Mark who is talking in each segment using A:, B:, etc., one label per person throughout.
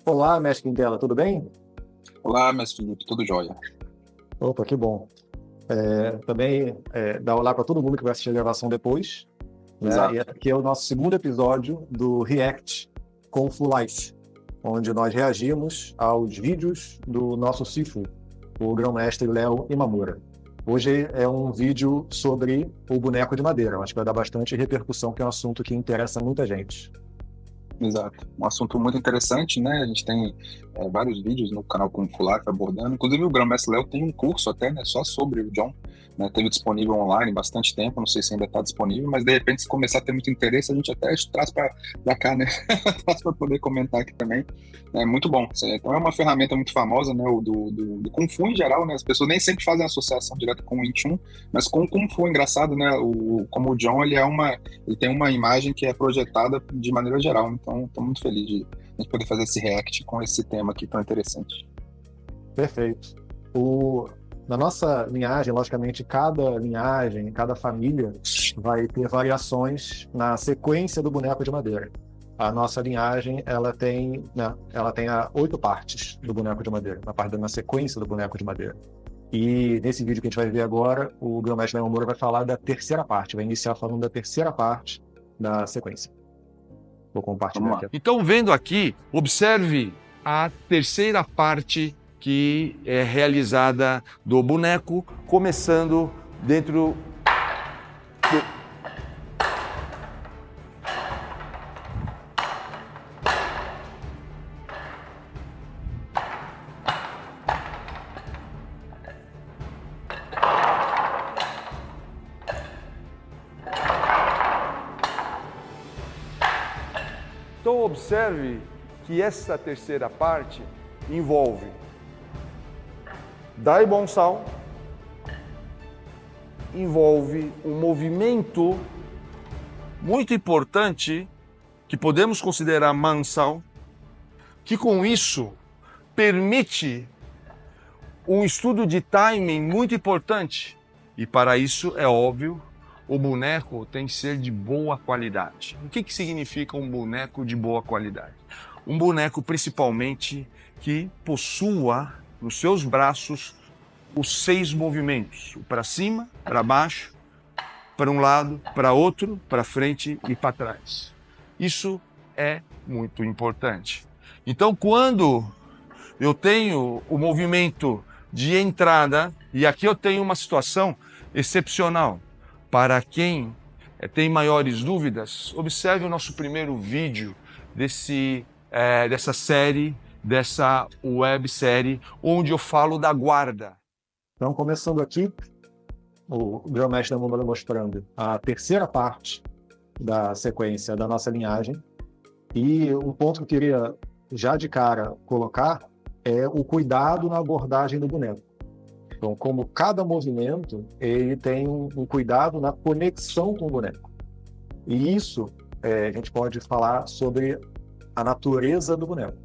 A: Olá, mestre Quintela, tudo bem?
B: Olá, mestre Felipe, tudo jóia?
A: Opa, que bom. Também dá olá para todo mundo que vai assistir a gravação depois, né? E
B: Exato,
A: aqui é o nosso segundo episódio do React com Full Life, onde nós reagimos aos vídeos do nosso Sifu, o grão-mestre Léo Imamura. Hoje é um vídeo sobre o boneco de madeira. Eu acho que vai dar bastante repercussão, que é um assunto que interessa muita gente.
B: exato. Um assunto muito interessante, né? A gente tem vários vídeos no canal como Full Life abordando. Inclusive, o Grão-Mestre Léo tem um curso até, né? Só sobre o John. Né? Teve disponível online bastante tempo, não sei se ainda está disponível, mas de repente, se começar a ter muito interesse, a gente até traz para cá, né? Traz para poder comentar aqui também. É muito bom. Então, é uma ferramenta muito famosa, né? O do Kung Fu em geral, né? As pessoas nem sempre fazem associação direta com o Wing Chun, mas com o Kung Fu, engraçado, né? Como o John, ele tem uma imagem que é projetada de maneira geral. Então, estou muito feliz de a gente poder fazer esse react com esse tema aqui tão interessante.
A: Perfeito. Na nossa linhagem, logicamente, cada linhagem, cada família vai ter variações na sequência do boneco de madeira. A nossa linhagem, ela tem, né, ela tem 8 partes do boneco de madeira, na sequência do boneco de madeira. E nesse vídeo que a gente vai ver agora, o grão-mestre Leão Moura vai falar da terceira parte, vai iniciar falando da terceira parte da sequência. Vou compartilhar
B: Vamos
A: aqui.
B: lá.
C: Então, vendo aqui, observe a terceira parte que é realizada do boneco, começando dentro do... Então, observe que essa terceira parte envolve Dai Bonsal, envolve um movimento muito importante que podemos considerar Mansal, que com isso permite um estudo de timing muito importante. E para isso, é óbvio, o boneco tem que ser de boa qualidade. O que significa um boneco de boa qualidade? Um boneco, principalmente, que possua nos seus braços os 6 movimentos: para cima, para baixo, para um lado, para outro, para frente e para trás. Isso é muito importante. Então, quando eu tenho o movimento de entrada, e aqui eu tenho uma situação excepcional. Para quem tem maiores dúvidas, observe o nosso primeiro vídeo dessa série, dessa websérie, onde eu falo da guarda.
A: Então, começando aqui, o grão-mestre Leão Moura mostrando a terceira parte da sequência da nossa linhagem. E um ponto que eu queria já de cara colocar é o cuidado na abordagem do boneco. Então, como cada movimento, ele tem um cuidado na conexão com o boneco. E isso, a gente pode falar sobre a natureza do boneco.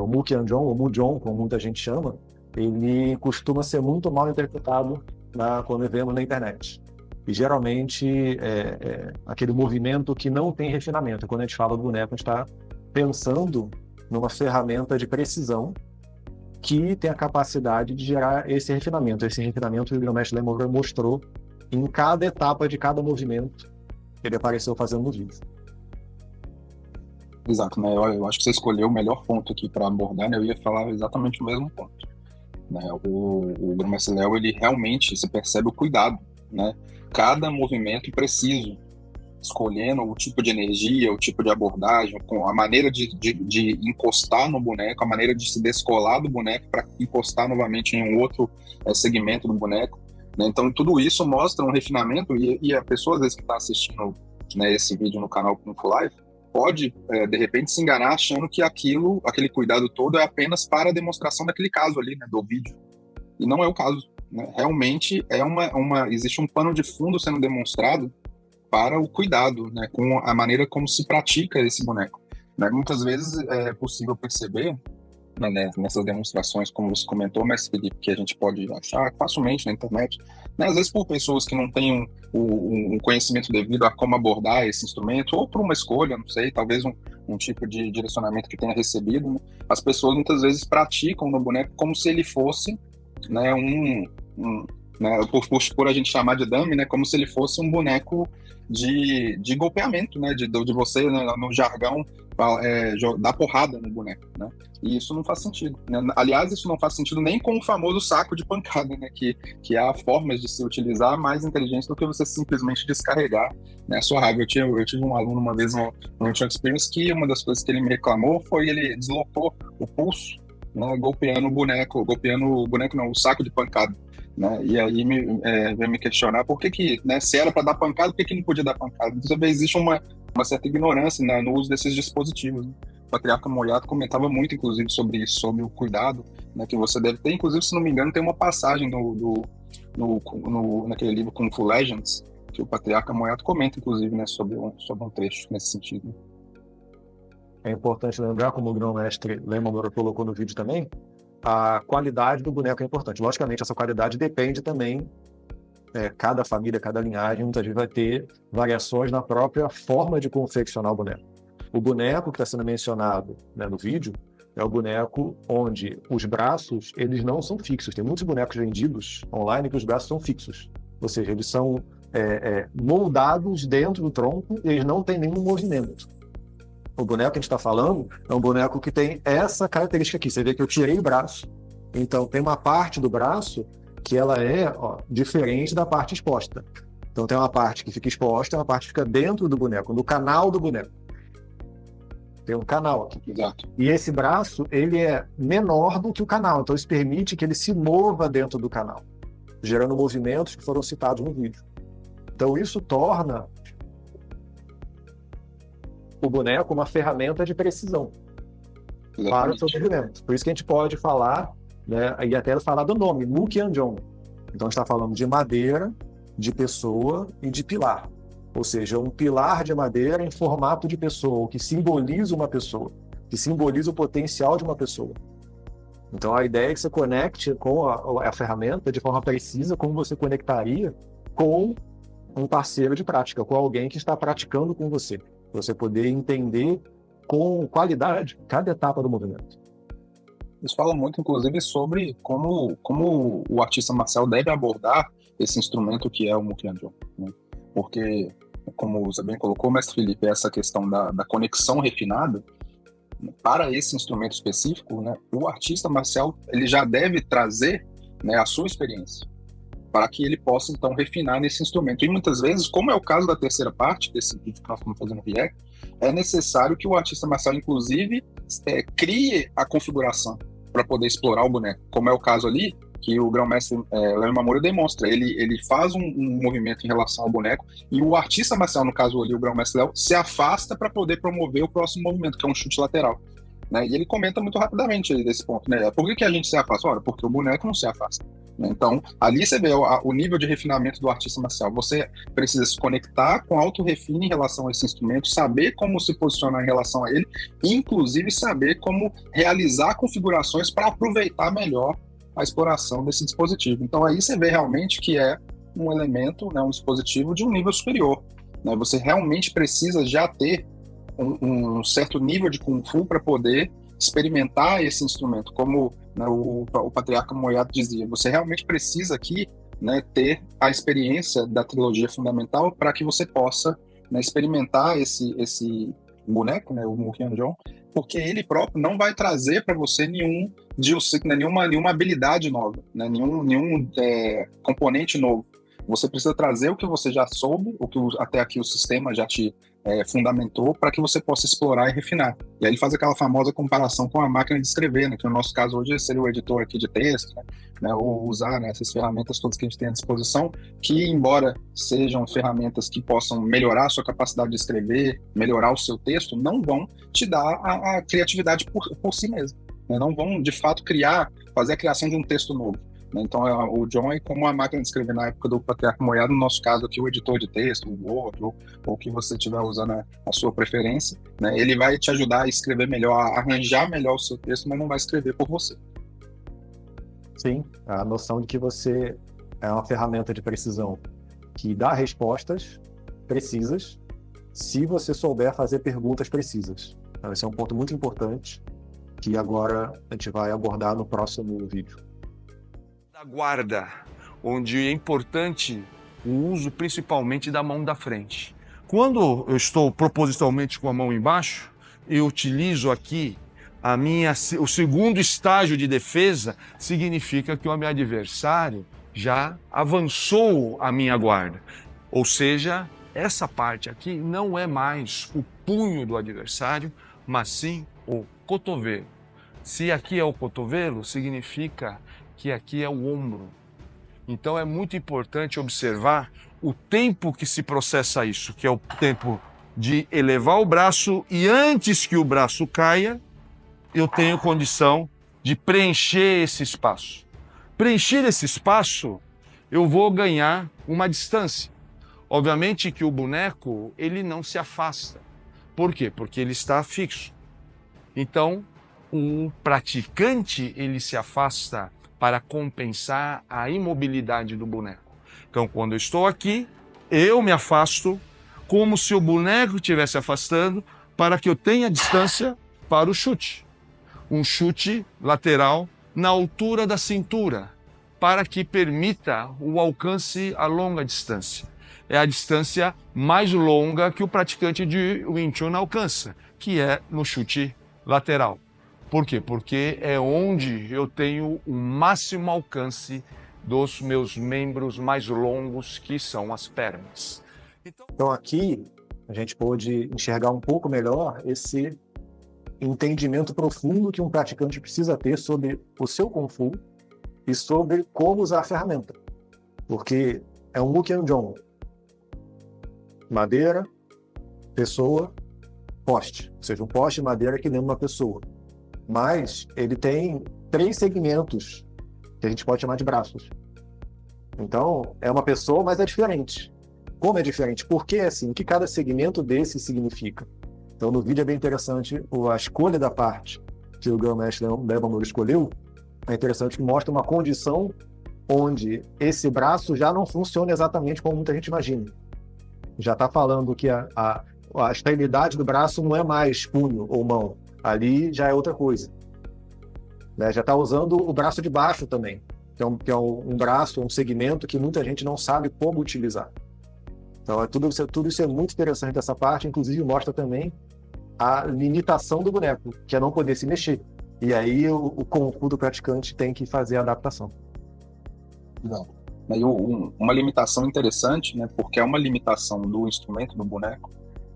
A: O Mukian-jong, ou Mu-jong, como muita gente chama, ele costuma ser muito mal interpretado quando vemos na internet. E geralmente aquele movimento que não tem refinamento. Quando a gente fala do boneco, a gente está pensando numa ferramenta de precisão que tem a capacidade de gerar esse refinamento. Esse refinamento o grão-mestre Leão Moura mostrou em cada etapa de cada movimento que ele apareceu fazendo no vídeo.
B: Exato, né? Eu acho que você escolheu o melhor ponto aqui para abordar, né? Eu ia falar exatamente o mesmo ponto. Né? O Grão-mestre Léo, ele realmente, se percebe o cuidado, né? Cada movimento preciso, escolhendo o tipo de energia, o tipo de abordagem, com a maneira de encostar no boneco, a maneira de se descolar do boneco para encostar novamente em um outro segmento do boneco. Né? Então, tudo isso mostra um refinamento e a pessoa, às vezes, que está assistindo, né, esse vídeo no canal Kung Fu Life, pode, de repente, se enganar achando que aquele cuidado todo é apenas para a demonstração daquele caso ali, né, do vídeo. E não é o caso. Né? Realmente, existe um pano de fundo sendo demonstrado para o cuidado, né, com a maneira como se pratica esse boneco. Né? Muitas vezes é possível perceber, né, nessas demonstrações, como você comentou, mas Felipe, que a gente pode achar facilmente na internet, né, às vezes por pessoas que não têm um conhecimento devido a como abordar esse instrumento, ou por uma escolha, não sei, talvez um um tipo de direcionamento que tenha recebido, né? As pessoas muitas vezes praticam no boneco como se ele fosse, né, né, por a gente chamar de dummy, né, como se ele fosse um boneco de golpeamento, né, de você, né, no jargão, dar porrada no boneco, né? E isso não faz sentido, né? Aliás, isso não faz sentido nem com o famoso saco de pancada, né? Que há formas de se utilizar mais inteligentes do que você simplesmente descarregar, né, a sua raiva. Eu tive um aluno uma vez no Intune Experience que uma das coisas que ele me reclamou foi ele deslocou o pulso, né, golpeando o boneco não, o saco de pancada. Né? E aí veio me questionar por que, né, se era para dar pancada, por que não podia dar pancada? Então, existe uma certa ignorância, né, no uso desses dispositivos. Né? O Patriarca Moyato comentava muito, inclusive, sobre isso, sobre o cuidado, né, que você deve ter. Inclusive, se não me engano, tem uma passagem naquele livro Kung Fu Legends, que o Patriarca Moyato comenta, inclusive, né, sobre um trecho nesse sentido.
A: É importante lembrar, como o grão-mestre Lehman Moura colocou no vídeo também, a qualidade do boneco é importante. Logicamente, essa qualidade depende também, cada família, cada linhagem, muitas vezes vai ter variações na própria forma de confeccionar o boneco. O boneco que está sendo mencionado, né, no vídeo é o boneco onde os braços eles não são fixos. Tem muitos bonecos vendidos online que os braços são fixos. Ou seja, eles são moldados dentro do tronco e eles não têm nenhum movimento. O boneco que a gente está falando é um boneco que tem essa característica aqui. Você vê que eu tirei o braço, então tem uma parte do braço que ela é diferente da parte exposta. Então tem uma parte que fica exposta, uma parte que fica dentro do boneco, no canal do boneco. Tem um canal aqui.
B: Exato.
A: E esse braço, ele é menor do que o canal, então isso permite que ele se mova dentro do canal, gerando movimentos que foram citados no vídeo. Então isso torna o boneco uma ferramenta de precisão. Exatamente. Para o seu movimento. Por isso que a gente pode falar, né, e até falar do nome, Mukianjon. Então a gente está falando de madeira, de pessoa e de pilar. Ou seja, um pilar de madeira em formato de pessoa, que simboliza uma pessoa, que simboliza o potencial de uma pessoa. Então a ideia é que você conecte com a ferramenta de forma precisa, como você conectaria com um parceiro de prática, com alguém que está praticando com você. Para você poder entender com qualidade cada etapa do movimento.
B: Isso fala muito, inclusive, sobre como o artista marcial deve abordar esse instrumento que é o Mukianjon, né? Porque, como você bem colocou, mestre Felipe, essa questão da conexão refinada, para esse instrumento específico, né, o artista marcial ele já deve trazer, né, a sua experiência, para que ele possa, então, refinar nesse instrumento. E muitas vezes, como é o caso da terceira parte desse vídeo que nós estamos fazendo react, é necessário que o artista marcial, inclusive, crie a configuração para poder explorar o boneco. Como é o caso ali, que o grão-mestre Lehman Moura demonstra. Ele faz um movimento em relação ao boneco e o artista marcial, no caso ali, o grão-mestre Léo, se afasta para poder promover o próximo movimento, que é um chute lateral. Né? E ele comenta muito rapidamente desse ponto. Né? Por que a gente se afasta? Ora, porque o boneco não se afasta. Então, ali você vê o nível de refinamento do artista marcial. Você precisa se conectar com auto-refine em relação a esse instrumento, saber como se posicionar em relação a ele, e inclusive saber como realizar configurações para aproveitar melhor a exploração desse dispositivo. Então, aí você vê realmente que é um elemento, né, um dispositivo de um nível superior. Né? Você realmente precisa já ter um certo nível de Kung Fu para poder experimentar esse instrumento, como, né, o Patriarca Moyato dizia, você realmente precisa aqui, né, ter a experiência da trilogia fundamental para que você possa, né, experimentar esse boneco, né, o Mukianjon, porque ele próprio não vai trazer para você nenhuma habilidade nova, né, nenhum componente novo. Você precisa trazer o que você já soube, o que até aqui o sistema já te fundamentou, para que você possa explorar e refinar. E aí ele faz aquela famosa comparação com a máquina de escrever, né, que no nosso caso hoje seria o editor aqui de texto, né, ou usar, né, essas ferramentas todas que a gente tem à disposição, que embora sejam ferramentas que possam melhorar a sua capacidade de escrever, melhorar o seu texto, não vão te dar a criatividade por si mesmo. Né, não vão, de fato, fazer a criação de um texto novo. Então, o John é como a máquina de escrever na época do Patriarca Moyato, no nosso caso aqui, o editor de texto, o Word, ou o que você estiver usando a sua preferência, né? Ele vai te ajudar a escrever melhor, a arranjar melhor o seu texto, mas não vai escrever por você.
A: Sim, a noção de que você é uma ferramenta de precisão que dá respostas precisas se você souber fazer perguntas precisas. Então, esse é um ponto muito importante que agora a gente vai abordar no próximo vídeo.
C: Da guarda, onde é importante o uso principalmente da mão da frente. Quando eu estou propositalmente com a mão embaixo, eu utilizo aqui o segundo estágio de defesa, significa que o meu adversário já avançou a minha guarda. Ou seja, essa parte aqui não é mais o punho do adversário, mas sim o cotovelo. Se aqui é o cotovelo, significa que aqui é o ombro. Então é muito importante observar o tempo que se processa isso, que é o tempo de elevar o braço e antes que o braço caia, eu tenho condição de preencher esse espaço. Preencher esse espaço, eu vou ganhar uma distância. Obviamente que o boneco, ele não se afasta. Por quê? Porque ele está fixo. Então, o praticante, ele se afasta para compensar a imobilidade do boneco. Então, quando eu estou aqui, eu me afasto como se o boneco estivesse afastando para que eu tenha distância para o chute. Um chute lateral na altura da cintura, para que permita o alcance a longa distância. É a distância mais longa que o praticante de Wing Chun alcança, que é no chute lateral. Por quê? Porque é onde eu tenho o máximo alcance dos meus membros mais longos, que são as pernas.
A: Então aqui a gente pôde enxergar um pouco melhor esse entendimento profundo que um praticante precisa ter sobre o seu Kung Fu e sobre como usar a ferramenta. Porque é um Mukian-jong. Madeira, pessoa, poste. Ou seja, um poste de madeira que lembra uma pessoa. Mas ele tem 3 segmentos que a gente pode chamar de braços. Então, é uma pessoa, mas é diferente. Como é diferente? Porque é assim, o que cada segmento desse significa. Então, no vídeo é bem interessante a escolha da parte que o grão-mestre Levan-Moura escolheu. É interessante que mostra uma condição onde esse braço já não funciona exatamente como muita gente imagina. Já está falando que a extremidade do braço não é mais punho ou mão. Ali já é outra coisa. Né? Já está usando o braço de baixo também, que é um braço, um segmento que muita gente não sabe como utilizar. Então, tudo isso é muito interessante dessa parte, inclusive mostra também a limitação do boneco, que é não poder se mexer. E aí o Kung Fu do praticante tem que fazer a adaptação.
B: Exato. E uma limitação interessante, né, porque é uma limitação do instrumento, do boneco,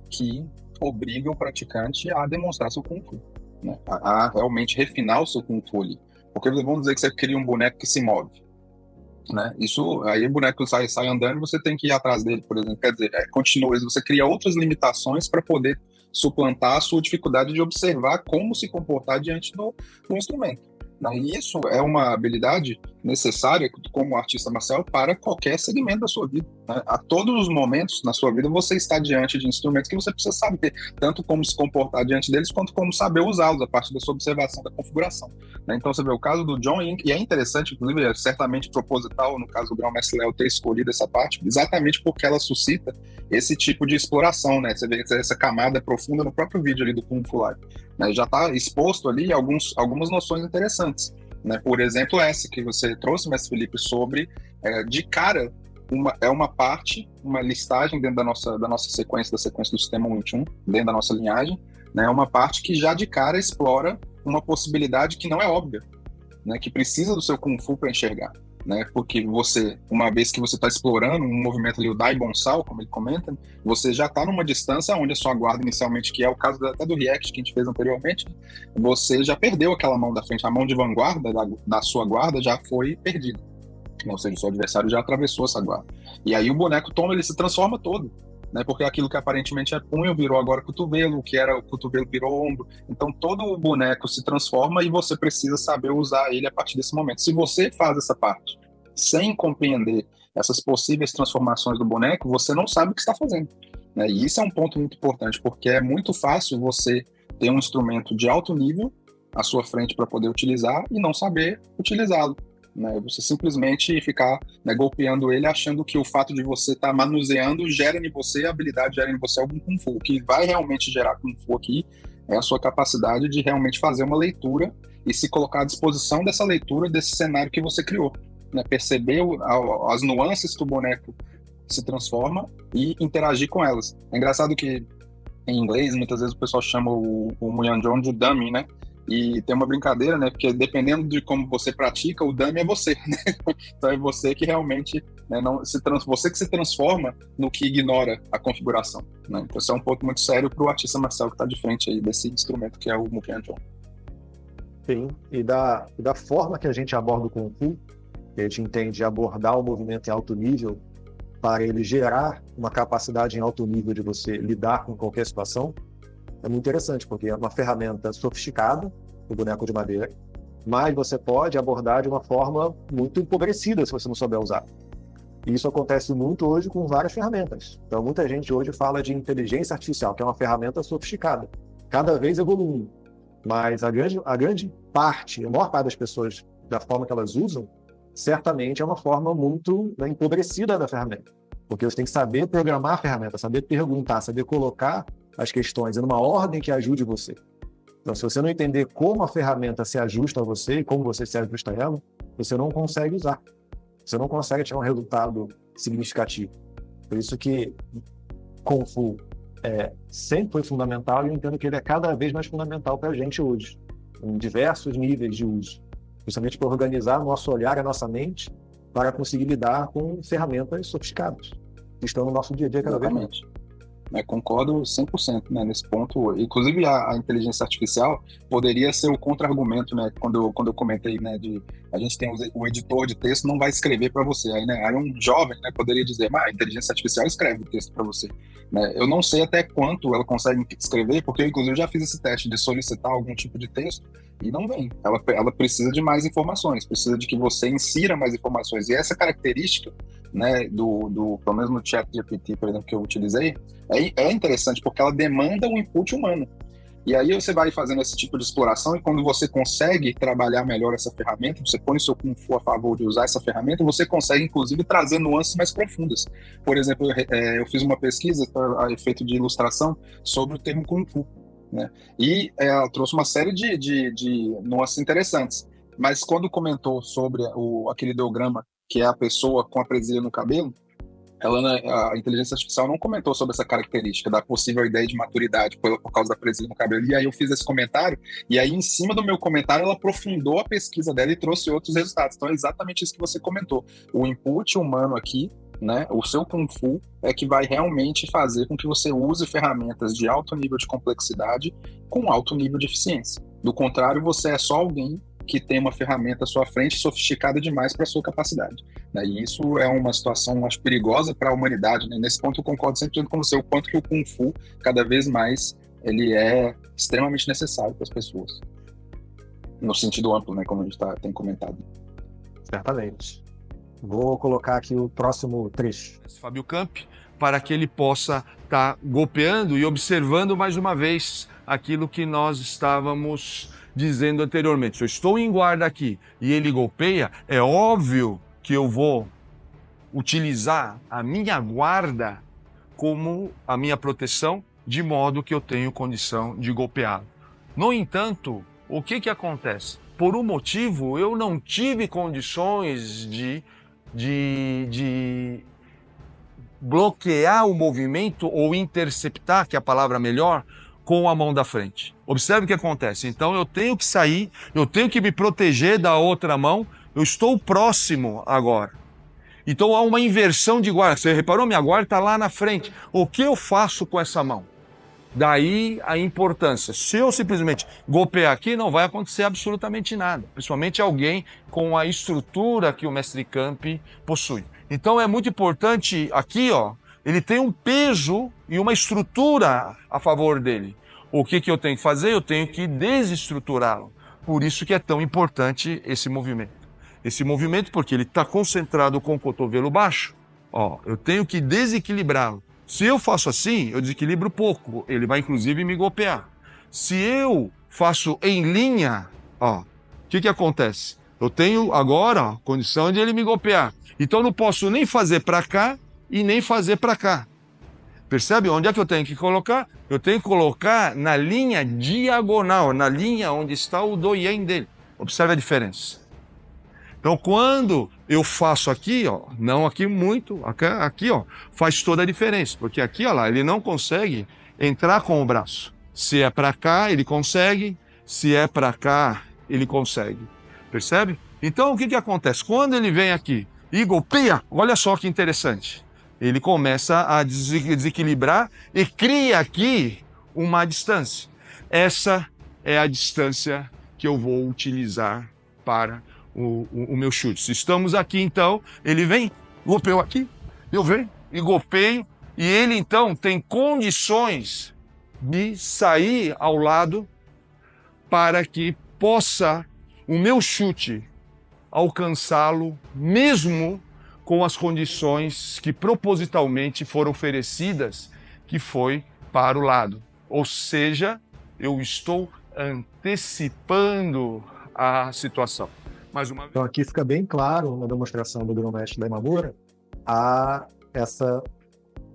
B: que obriga o praticante a demonstrar seu Kung Fu, né, a realmente refinar o seu Kung Fu ali. Porque vamos dizer que você cria um boneco que se move, né? Isso, aí o boneco sai andando e você tem que ir atrás dele, por exemplo. Quer dizer, continua, você cria outras limitações para poder suplantar a sua dificuldade de observar como se comportar diante do instrumento. E isso é uma habilidade necessária como artista marcial para qualquer segmento da sua vida, né? A todos os momentos na sua vida você está diante de instrumentos que você precisa saber, tanto como se comportar diante deles, quanto como saber usá-los, a partir da sua observação da configuração, né? Então você vê o caso do John, e é interessante, inclusive é certamente proposital, no caso do grão-mestre Léo, ter escolhido essa parte, exatamente porque ela suscita esse tipo de exploração, né? Você vê essa camada profunda no próprio vídeo ali do Kung Fu Live, né? Já está exposto ali algumas noções interessantes, né? Por exemplo, essa que você trouxe, mestre Felipe, sobre, de cara, uma parte, uma listagem dentro da nossa sequência, da sequência do sistema Wing Chun, dentro da nossa linhagem, né? Uma parte que já de cara explora uma possibilidade que não é óbvia, né? Que precisa do seu Kung Fu para enxergar, né? Porque você, uma vez que você está explorando um movimento ali, o Dai Bonsal, como ele comenta, você já está numa distância onde a sua guarda inicialmente, que é o caso até do react que a gente fez anteriormente, você já perdeu aquela mão da frente, a mão de vanguarda da sua guarda já foi perdida, ou seja, o seu adversário já atravessou essa guarda. E aí o boneco ele se transforma todo, né? Porque aquilo que aparentemente é punho virou agora cotovelo, o que era o cotovelo virou ombro. Então todo o boneco se transforma e você precisa saber usar ele a partir desse momento. Se você faz essa parte sem compreender essas possíveis transformações do boneco, você não sabe o que está fazendo, né? E isso é um ponto muito importante, porque é muito fácil você ter um instrumento de alto nível à sua frente para poder utilizar e não saber utilizá-lo, né? Você simplesmente ficar, né, golpeando ele, achando que o fato de você estar manuseando gera em você a habilidade, gera em você algum Kung Fu. O que vai realmente gerar Kung Fu aqui é a sua capacidade de realmente fazer uma leitura e se colocar à disposição dessa leitura, desse cenário que você criou, né? Perceber as nuances que o boneco se transforma e interagir com elas. É engraçado que em inglês, muitas vezes o pessoal chama o Muyanjon de dummy, né? E tem uma brincadeira, né? Porque dependendo de como você pratica, o dummy é você, né? Então é você que realmente, né, você que se transforma no que ignora a configuração, né? Então isso é um ponto muito sério para o artista marcial que está de frente aí desse instrumento que é o Muyanjon.
A: Sim, e da forma que a gente aborda o Kung Fu, que a gente entende abordar o movimento em alto nível para ele gerar uma capacidade em alto nível de você lidar com qualquer situação, é muito interessante, porque é uma ferramenta sofisticada, o boneco de madeira, mas você pode abordar de uma forma muito empobrecida se você não souber usar. E isso acontece muito hoje com várias ferramentas. Então, muita gente hoje fala de inteligência artificial, que é uma ferramenta sofisticada, cada vez evoluindo. Mas a grande parte, a maior parte das pessoas, da forma que elas usam, certamente é uma forma muito, né, empobrecida da ferramenta. Porque você tem que saber programar a ferramenta, saber perguntar, saber colocar as questões em uma ordem que ajude você. Então, se você não entender como a ferramenta se ajusta a você e como você se ajusta a ela, você não consegue usar. Você não consegue ter um resultado significativo. Por isso que Kung Fu sempre foi fundamental e eu entendo que ele é cada vez mais fundamental para a gente hoje, em diversos níveis de uso. Justamente para organizar o nosso olhar e a nossa mente para conseguir lidar com ferramentas sofisticadas que estão no nosso dia a dia cada vez mais.
B: Concordo 100%, né, nesse ponto. Inclusive, a inteligência artificial poderia ser o contra-argumento, né, quando eu comentei, né, a gente tem o editor de texto não vai escrever para você. Aí um jovem, né, poderia dizer, a inteligência artificial escreve o texto para você. Né? Eu não sei até quanto ela consegue escrever, porque eu, inclusive, já fiz esse teste de solicitar algum tipo de texto e não vem. Ela precisa de mais informações, precisa de que você insira mais informações. E essa característica, né, pelo menos no ChatGPT, por exemplo, que eu utilizei, é interessante porque ela demanda um input humano. E aí você vai fazendo esse tipo de exploração e quando você consegue trabalhar melhor essa ferramenta, você põe o seu Kung Fu a favor de usar essa ferramenta, você consegue, inclusive, trazer nuances mais profundas. Por exemplo, eu fiz uma pesquisa a efeito de ilustração sobre o termo Kung Fu, né? E ela trouxe uma série de nuances interessantes. Mas quando comentou sobre aquele ideograma, que é a pessoa com a presilha no cabelo, a inteligência artificial não comentou sobre essa característica da possível ideia de maturidade por causa da presilha no cabelo. E aí eu fiz esse comentário, e aí em cima do meu comentário ela aprofundou a pesquisa dela e trouxe outros resultados. Então é exatamente isso que você comentou. O input humano aqui, né, o seu Kung Fu é que vai realmente fazer com que você use ferramentas de alto nível de complexidade com alto nível de eficiência. Do contrário, você é só alguém que tem uma ferramenta à sua frente sofisticada demais para a sua capacidade. Né? E isso é uma situação, acho, perigosa para a humanidade. Né? Nesse ponto eu concordo sempre com você, o quanto que o Kung Fu, cada vez mais, ele é extremamente necessário para as pessoas. No sentido amplo, né? Como a gente tem comentado.
A: Certamente. Vou colocar aqui o próximo trecho.
C: Fábio Camp, para que ele possa estar golpeando e observando mais uma vez aquilo que nós estávamos dizendo anteriormente. Se eu estou em guarda aqui e ele golpeia, é óbvio que eu vou utilizar a minha guarda como a minha proteção, de modo que eu tenho condição de golpeá-lo. No entanto, o que acontece? Por um motivo, eu não tive condições de bloquear o movimento ou interceptar, que é a palavra melhor, com a mão da frente. Observe o que acontece. Então eu tenho que sair, eu tenho que me proteger da outra mão, eu estou próximo agora. Então há uma inversão de guarda. Você reparou? Minha guarda está lá na frente. O que eu faço com essa mão? Daí a importância. Se eu simplesmente golpear aqui, não vai acontecer absolutamente nada. Principalmente alguém com a estrutura que o mestre Camp possui. Então é muito importante aqui, ele tem um peso e uma estrutura a favor dele. O que eu tenho que fazer? Eu tenho que desestruturá-lo. Por isso que é tão importante esse movimento. Esse movimento porque ele está concentrado com o cotovelo baixo. Eu tenho que desequilibrá-lo. Se eu faço assim, eu desequilibro pouco. Ele vai, inclusive, me golpear. Se eu faço em linha, o que acontece? Eu tenho agora condição de ele me golpear. Então, eu não posso nem fazer para cá e nem fazer para cá. Percebe? Onde é que eu tenho que colocar? Eu tenho que colocar na linha diagonal, na linha onde está o do-ien dele. Observe a diferença. Então, quando eu faço aqui, ó, não aqui muito, aqui, ó, faz toda a diferença. Porque aqui, ó lá, ele não consegue entrar com o braço. Se é para cá, ele consegue. Se é para cá, ele consegue. Percebe? Então, o que que acontece? Quando ele vem aqui e golpeia, olha só que interessante. Ele começa a desequilibrar e cria aqui uma distância. Essa é a distância que eu vou utilizar para o meu chute. Se estamos aqui, então, ele vem, golpeou aqui, eu venho e golpeio, e ele, então, tem condições de sair ao lado para que possa o meu chute alcançá-lo, mesmo com as condições que propositalmente foram oferecidas, que foi para o lado. Ou seja, eu estou antecipando a situação. Mais uma vez.
A: Então aqui fica bem claro na demonstração do grão-mestre da Imamura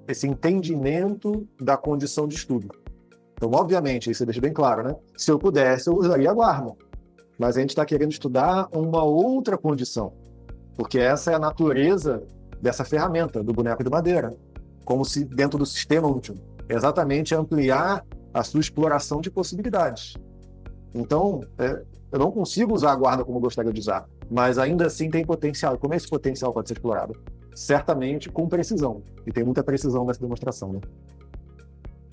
A: esse entendimento da condição de estudo. Então, obviamente, isso deixa bem claro, né? Se eu pudesse, eu usaria a guarda. Mas a gente está querendo estudar uma outra condição, porque essa é a natureza dessa ferramenta, do boneco de madeira, como se dentro do sistema útil, exatamente ampliar a sua exploração de possibilidades. Então, eu não consigo usar a guarda como eu gostaria de usar, mas ainda assim tem potencial. E como esse potencial pode ser explorado? Certamente com precisão, e tem muita precisão nessa demonstração, né?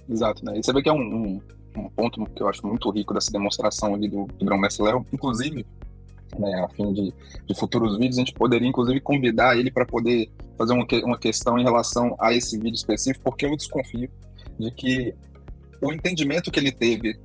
B: Exato, né? E você vê que é um ponto que eu acho muito rico dessa demonstração ali do grão-mestre Léo, inclusive, né, a fim de futuros vídeos, a gente poderia inclusive convidar ele para poder fazer uma questão em relação a esse vídeo específico, porque eu desconfio de que o entendimento que ele teve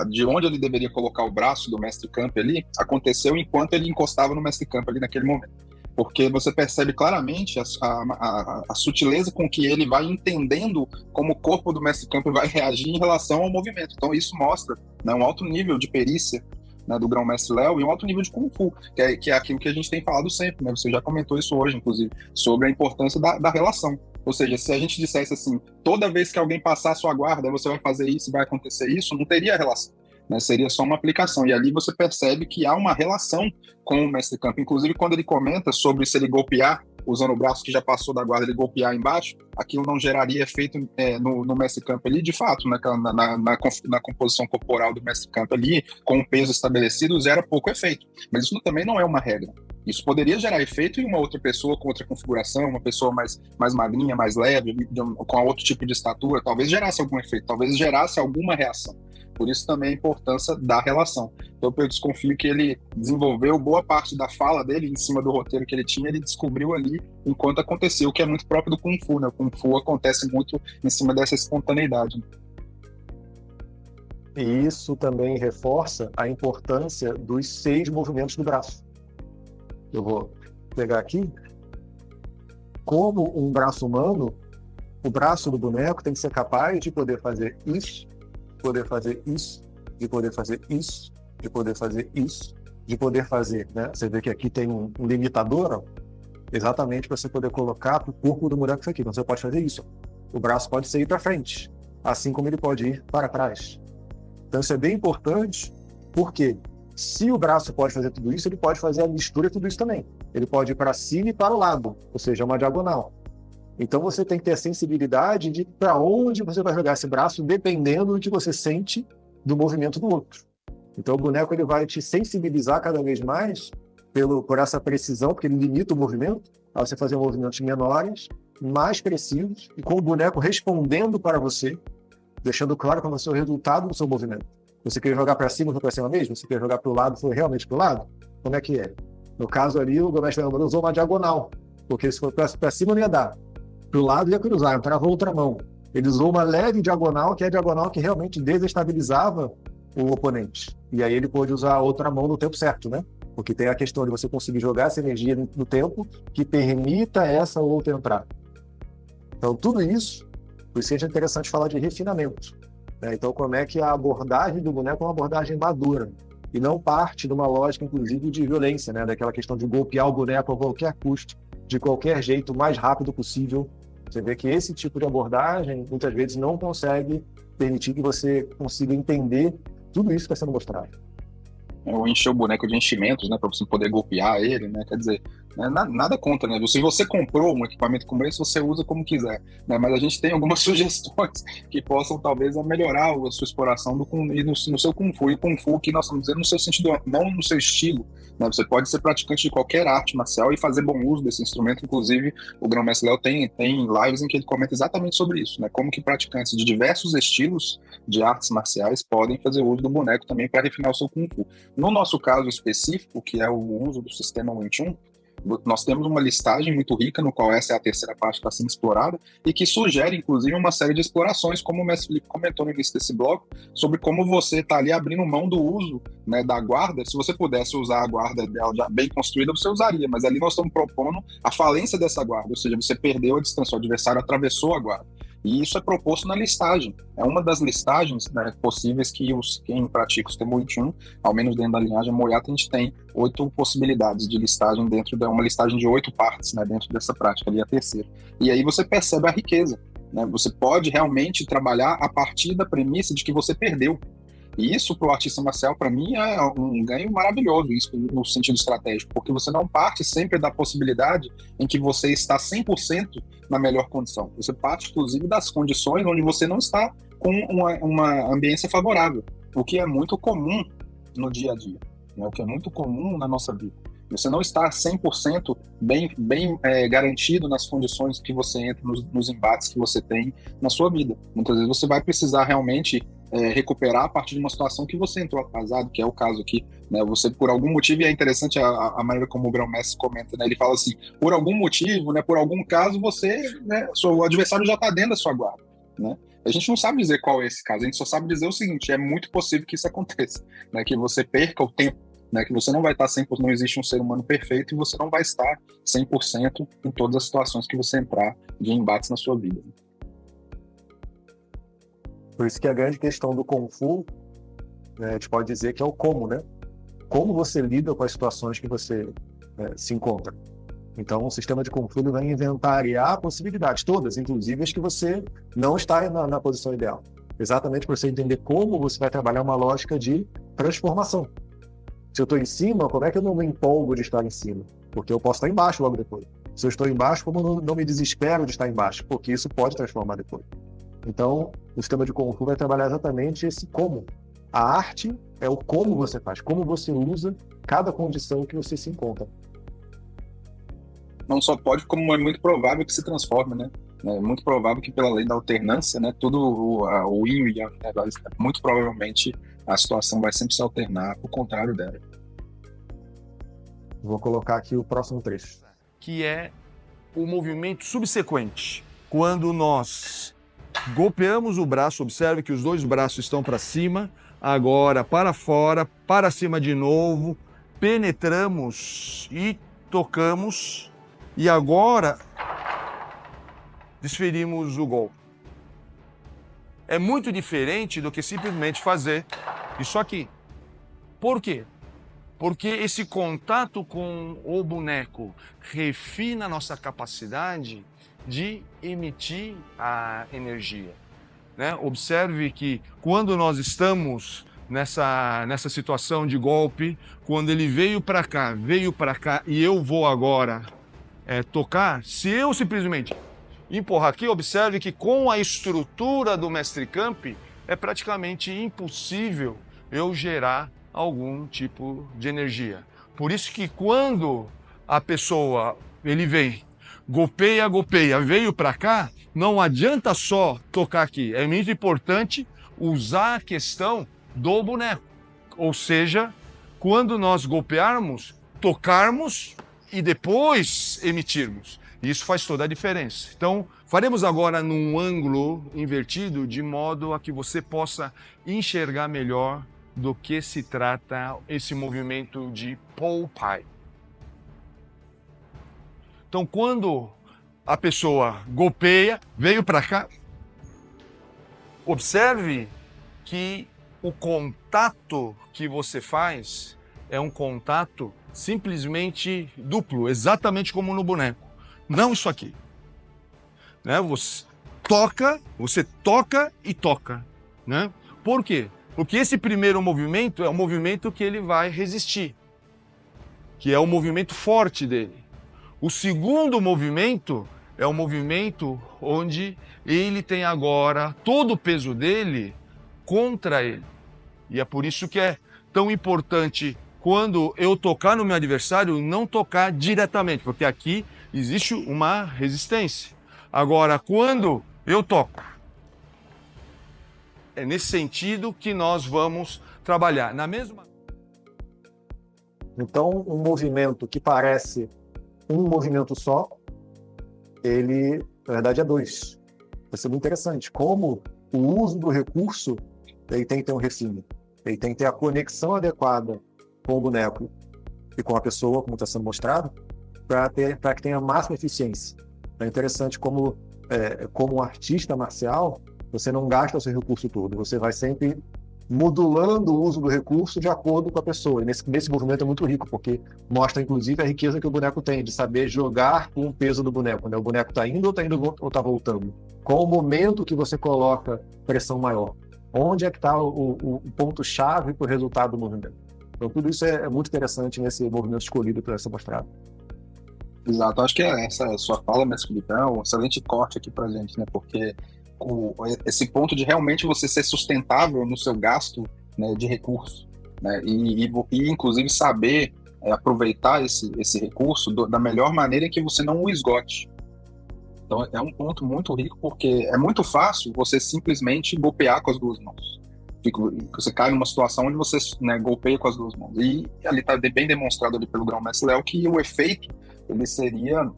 B: de onde ele deveria colocar o braço do mestre Camp ali, aconteceu enquanto ele encostava no mestre Camp ali naquele momento. Porque você percebe claramente a sutileza com que ele vai entendendo como o corpo do mestre Camp vai reagir em relação ao movimento. Então isso mostra, né, um alto nível de perícia, né, do grão-mestre Léo, e um alto nível de Kung Fu, que é aquilo que a gente tem falado sempre, né? Você já comentou isso hoje, inclusive, sobre a importância da relação. Ou seja, se a gente dissesse assim, toda vez que alguém passar a sua guarda, você vai fazer isso e vai acontecer isso, não teria relação, né? Seria só uma aplicação. E ali você percebe que há uma relação com o mestre Camp. Inclusive, quando ele comenta sobre se ele golpear, usando o braço que já passou da guarda, ele golpear embaixo, aquilo não geraria efeito no mestre Camp ali, de fato, né? Na composição corporal do mestre Camp ali, com o peso estabelecido, gera pouco efeito. Mas isso também não é uma regra. Isso poderia gerar efeito em uma outra pessoa com outra configuração, uma pessoa mais magrinha, mais leve, com outro tipo de estatura, talvez gerasse algum efeito, talvez gerasse alguma reação. Por isso também a importância da relação. Então eu desconfio que ele desenvolveu boa parte da fala dele em cima do roteiro que ele tinha, ele descobriu ali enquanto aconteceu, o que é muito próprio do Kung Fu, né? O Kung Fu acontece muito em cima dessa espontaneidade.
A: E isso também reforça a importância dos 6 movimentos do braço. Eu vou pegar aqui. Como um braço humano, o braço do boneco tem que ser capaz de poder fazer isso, poder fazer isso, de poder fazer isso, de poder fazer isso, de poder fazer, né? Você vê que aqui tem um limitador, ó, exatamente para você poder colocar o corpo do boneco isso aqui. Então você pode fazer isso. O braço pode ir para frente, assim como ele pode ir para trás. Então isso é bem importante, porque se o braço pode fazer tudo isso, ele pode fazer a mistura de tudo isso também. Ele pode ir para cima e para o lado, ou seja, uma diagonal. Então você tem que ter a sensibilidade de para onde você vai jogar esse braço, dependendo do que você sente do movimento do outro. Então o boneco ele vai te sensibilizar cada vez mais por essa precisão, porque ele limita o movimento, a você fazer movimentos menores, mais precisos, e com o boneco respondendo para você, deixando claro para você o resultado do seu movimento. Você quer jogar para cima, foi para cima mesmo? Você quer jogar para o lado, foi realmente para o lado? Como é que é? No caso ali, o grão-mestre usou uma diagonal, porque se for para cima não ia dar. Para o lado ia cruzar, travou outra mão. Ele usou uma leve diagonal, que é a diagonal que realmente desestabilizava o oponente. E aí ele pôde usar a outra mão no tempo certo, né? Porque tem a questão de você conseguir jogar essa energia no tempo que permita essa outra entrar. Então tudo isso, por isso que é interessante falar de refinamento. Então, como é que a abordagem do boneco é uma abordagem madura e não parte de uma lógica, inclusive, de violência, né? Daquela questão de golpear o boneco a qualquer custo, de qualquer jeito, o mais rápido possível, Você vê que esse tipo de abordagem, muitas vezes, não consegue permitir que você consiga entender tudo isso que está sendo mostrado.
B: Ou encher o boneco de enchimentos, né, para você poder golpear ele, né, quer dizer, né, nada contra, né, se você comprou um equipamento como esse, você usa como quiser, né, mas a gente tem algumas sugestões que possam talvez melhorar a sua exploração no seu Kung Fu, e Kung Fu que nós estamos dizendo no seu sentido, não no seu estilo, né, você pode ser praticante de qualquer arte marcial e fazer bom uso desse instrumento. Inclusive o Grão-Mestre Léo tem lives em que ele comenta exatamente sobre isso, né, como que praticantes de diversos estilos de artes marciais podem fazer uso do boneco também para refinar o seu Kung Fu. No nosso caso específico, que é o uso do sistema Wing Chun, nós temos uma listagem muito rica, no qual essa é a terceira parte que está sendo explorada, e que sugere, inclusive, uma série de explorações, como o mestre Felipe comentou no início desse bloco, sobre como você está ali abrindo mão do uso, né, da guarda. Se você pudesse usar a guarda dela já bem construída, você usaria, mas ali nós estamos propondo a falência dessa guarda, ou seja, você perdeu a distância, o adversário atravessou a guarda. E isso é proposto na listagem. É uma das listagens, né, possíveis que quem pratica o sistema Wing Chun, ao menos dentro da linhagem Moyata, a gente tem 8 possibilidades de listagem dentro de uma listagem de 8 partes, né, dentro dessa prática, ali a terceira. E aí você percebe a riqueza, né? Você pode realmente trabalhar a partir da premissa de que você perdeu. E isso, para o artista marcial, para mim, é um ganho maravilhoso, isso no sentido estratégico, porque você não parte sempre da possibilidade em que você está 100% na melhor condição. Você parte, inclusive, das condições onde você não está com uma ambiência favorável, o que é muito comum no dia a dia, né? O que é muito comum na nossa vida. Você não está 100% bem garantido nas condições que você entra, nos embates que você tem na sua vida. Muitas vezes você vai precisar realmente recuperar a partir de uma situação que você entrou atrasado, que é o caso aqui, né? Você, por algum motivo, e é interessante a maneira como o Grão-Mestre comenta, né? Ele fala assim, por algum motivo, né, por algum caso, você, né, o adversário já está dentro da sua guarda, né? A gente não sabe dizer qual é esse caso, a gente só sabe dizer o seguinte: é muito possível que isso aconteça, né? Que você perca o tempo, né, que você não vai estar 100%, não existe um ser humano perfeito, e você não vai estar 100% em todas as situações que você entrar de embates na sua vida.
A: Por isso que a grande questão do Kung Fu, né, a gente pode dizer que é o como, né? Como você lida com as situações que você se encontra. Então, o sistema de Kung Fu vai inventariar possibilidades, todas, inclusive as que você não está na posição ideal. Exatamente para você entender como você vai trabalhar uma lógica de transformação. Se eu estou em cima, como é que eu não me empolgo de estar em cima? Porque eu posso estar embaixo logo depois. Se eu estou embaixo, como eu não me desespero de estar embaixo? Porque isso pode transformar depois. Então, o sistema de Kung Fu vai trabalhar exatamente esse como. A arte é o como você faz, como você usa cada condição que você se encontra.
B: Não só pode, como é muito provável que se transforme, né? É muito provável que, pela lei da alternância, né, tudo o yin e yang, né, muito provavelmente a situação vai sempre se alternar ao contrário dela.
A: Vou colocar aqui o próximo trecho.
C: Que é o movimento subsequente. Quando nós golpeamos o braço, observe que os dois braços estão para cima, agora para fora, para cima de novo, penetramos e tocamos, e agora desferimos o golpe. É muito diferente do que simplesmente fazer isso aqui. Por quê? Porque esse contato com o boneco refina a nossa capacidade de emitir a energia, né? Observe que quando nós estamos nessa situação de golpe, quando ele veio para cá e eu vou agora tocar, se eu simplesmente empurrar aqui, observe que com a estrutura do Mestre Camp é praticamente impossível eu gerar algum tipo de energia. Por isso que quando a pessoa, ele vem, golpeia, veio para cá, não adianta só tocar aqui. É muito importante usar a questão do boneco. Ou seja, quando nós golpearmos, tocarmos e depois emitirmos. Isso faz toda a diferença. Então, faremos agora num ângulo invertido, de modo a que você possa enxergar melhor do que se trata esse movimento de Po Pai. Então, quando a pessoa golpeia, veio para cá, observe que o contato que você faz é um contato simplesmente duplo, exatamente como no boneco. Não isso aqui. né? Você toca e toca, né? Por quê? Porque esse primeiro movimento é um movimento que ele vai resistir, que é o movimento forte dele. O segundo movimento é um movimento onde ele tem agora todo o peso dele contra ele. E é por isso que é tão importante, quando eu tocar no meu adversário, não tocar diretamente, porque aqui existe uma resistência. Agora, quando eu toco, é nesse sentido que nós vamos trabalhar. Na mesma...
A: Então, um movimento que parece um movimento só, ele, na verdade, é dois. Vai ser muito interessante. Como o uso do recurso, ele tem que ter um refino. Ele tem que ter a conexão adequada com o boneco e com a pessoa, como está sendo mostrado, para que tenha a máxima eficiência. É interessante como um artista marcial, você não gasta o seu recurso todo. Você vai sempre modulando o uso do recurso de acordo com a pessoa. E nesse movimento é muito rico, porque mostra, inclusive, a riqueza que o boneco tem, de saber jogar com o peso do boneco. Né? O boneco está indo ou está voltando? Qual o momento que você coloca pressão maior? Onde é que está o ponto-chave para o resultado do movimento? Então, tudo isso é muito interessante nesse movimento escolhido para ser mostrado.
B: Exato, acho que essa sua fala, mestre Felipe, é um excelente corte aqui para a gente, né? Porque esse ponto de realmente você ser sustentável no seu gasto, né, de recurso, né? E inclusive saber aproveitar esse recurso da melhor maneira que você não o esgote. Então é um ponto muito rico, porque é muito fácil você simplesmente golpear com as duas mãos. Você cai numa situação onde você, né, golpeia com as duas mãos. E ali está bem demonstrado ali pelo Grão-Mestre Léo que o efeito ele seria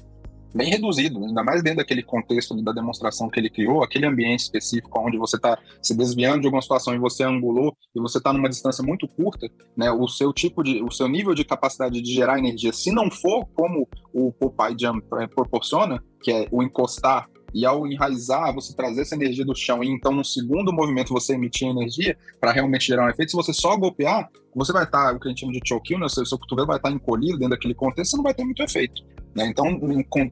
B: bem reduzido, ainda mais dentro daquele contexto da demonstração que ele criou, aquele ambiente específico onde você está se desviando de alguma situação e você angulou e você está numa distância muito curta, né, o seu nível de capacidade de gerar energia, se não for como o Popeye Jump proporciona, que é o encostar e ao enraizar, você trazer essa energia do chão e então no segundo movimento você emitir energia para realmente gerar um efeito, se você só golpear, você vai estar, o que a gente chama de choke, né, o seu cotovelo vai estar encolhido dentro daquele contexto, você não vai ter muito efeito. Né? Então,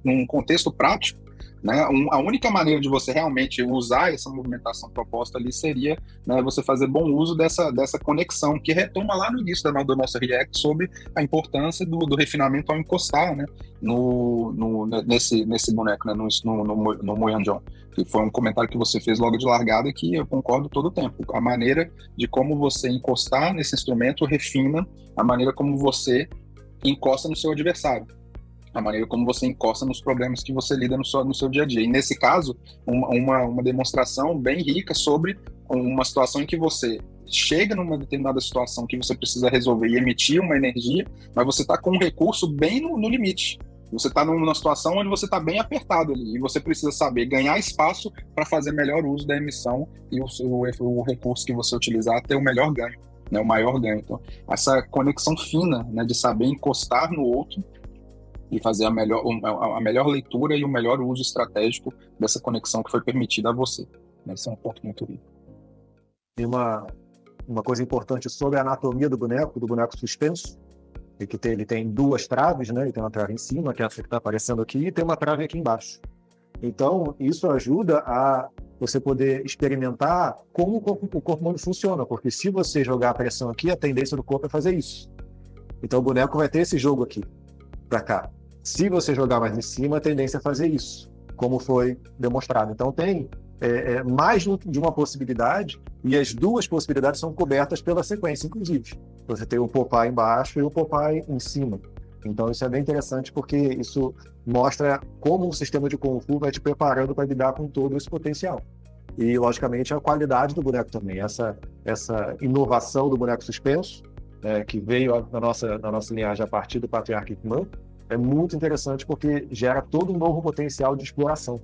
B: num contexto prático, né, a única maneira de você realmente usar essa movimentação proposta ali seria, né, você fazer bom uso dessa conexão, que retoma lá no início da nossa React sobre a importância do refinamento ao encostar, né, nesse boneco, né, no Moyanjong, que foi um comentário que você fez logo de largada que eu concordo todo o tempo. A maneira de como você encostar nesse instrumento refina a maneira como você encosta no seu adversário, a maneira como você encosta nos problemas que você lida no seu dia a dia. E nesse caso, uma demonstração bem rica sobre uma situação em que você chega numa determinada situação que você precisa resolver e emitir uma energia, mas você está com um recurso bem no limite. Você está numa situação onde você está bem apertado ali e você precisa saber ganhar espaço para fazer melhor uso da emissão e o recurso que você utilizar ter o melhor ganho, né, o maior ganho. Então, essa conexão fina, né, de saber encostar no outro e fazer a melhor leitura e o melhor uso estratégico dessa conexão que foi permitida a você. Esse é um ponto muito rico.
A: E uma coisa importante sobre a anatomia do boneco suspenso, é que ele tem duas traves, né? Ele tem uma trave em cima, que é essa que está aparecendo aqui, e tem uma trave aqui embaixo. Então, isso ajuda a você poder experimentar como o corpo humano funciona, porque se você jogar a pressão aqui, a tendência do corpo é fazer isso. Então, o boneco vai ter esse jogo aqui, para cá. Se você jogar mais em cima, a tendência é fazer isso, como foi demonstrado. Então, tem mais de uma possibilidade, e as duas possibilidades são cobertas pela sequência, inclusive. Você tem o Popeye embaixo e o Popeye em cima. Então, isso é bem interessante, porque isso mostra como o sistema de Kung Fu vai te preparando para lidar com todo esse potencial. E, logicamente, a qualidade do boneco também. Essa inovação do boneco suspenso, que veio na nossa linhagem a partir do Patriarca Ip Man, é muito interessante porque gera todo um novo potencial de exploração.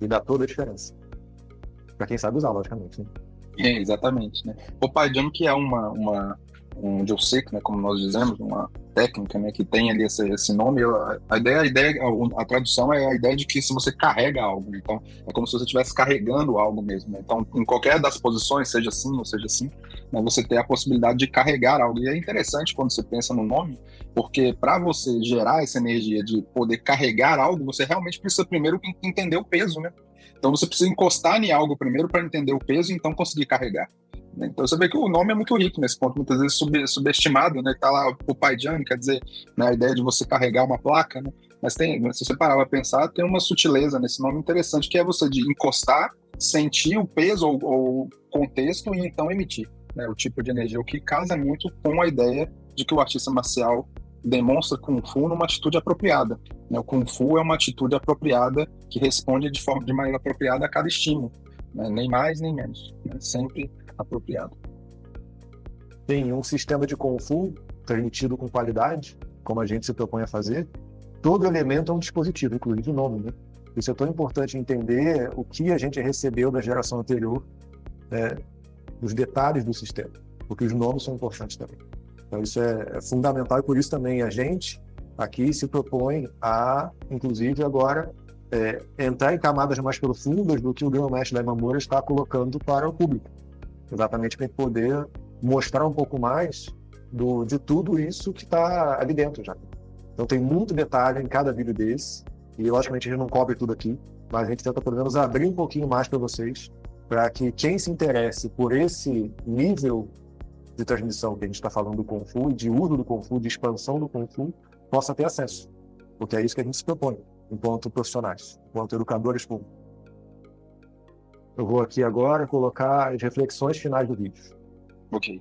A: E dá toda a diferença. Para quem sabe usar, logicamente. Né?
B: Exatamente. Né? O Popeye Jump, que é um Joseki, né, como nós dizemos, uma técnica, né, que tem ali esse nome. A tradução é a ideia de que se você carrega algo, né? Então é como se você estivesse carregando algo mesmo, né? Então em qualquer das posições, seja assim ou seja assim, né, você ter a possibilidade de carregar algo. E é interessante quando você pensa no nome, porque para você gerar essa energia de poder carregar algo, você realmente precisa primeiro entender o peso, né? Então você precisa encostar em algo primeiro para entender o peso e então conseguir carregar. Então você vê que o nome é muito rico nesse ponto, muitas vezes subestimado, né? Tá lá o Paidian, quer dizer, né, a ideia de você carregar uma placa, né? Mas se você parar para pensar, tem uma sutileza nesse nome interessante, que é você de encostar, sentir o peso ou o contexto e então emitir, né, o tipo de energia, o que casa muito com a ideia de que o artista marcial demonstra Kung Fu numa atitude apropriada. Né? O Kung Fu é uma atitude apropriada que responde de maneira apropriada a cada estímulo, né? Nem mais nem menos, né? Sempre apropriado.
A: Tem um sistema de Kung Fu transmitido com qualidade, como a gente se propõe a fazer. Todo elemento é um dispositivo, inclusive o nome, né? Isso é tão importante entender o que a gente recebeu da geração anterior, os detalhes do sistema, porque os nomes são importantes também. Então isso é fundamental e por isso também a gente aqui se propõe a, inclusive agora, entrar em camadas mais profundas do que o grão-mestre da Imamura está colocando para o público, exatamente para poder mostrar um pouco mais de tudo isso que está ali dentro já. Então tem muito detalhe em cada vídeo desse, e logicamente a gente não cobre tudo aqui, mas a gente tenta pelo menos abrir um pouquinho mais para vocês, para que quem se interesse por esse nível de transmissão que a gente está falando do Kung Fu, de uso do Kung Fu, de expansão do Kung Fu, possa ter acesso. Porque é isso que a gente se propõe, enquanto profissionais, enquanto educadores públicos. Eu vou aqui agora colocar as reflexões finais do vídeo.
B: Ok.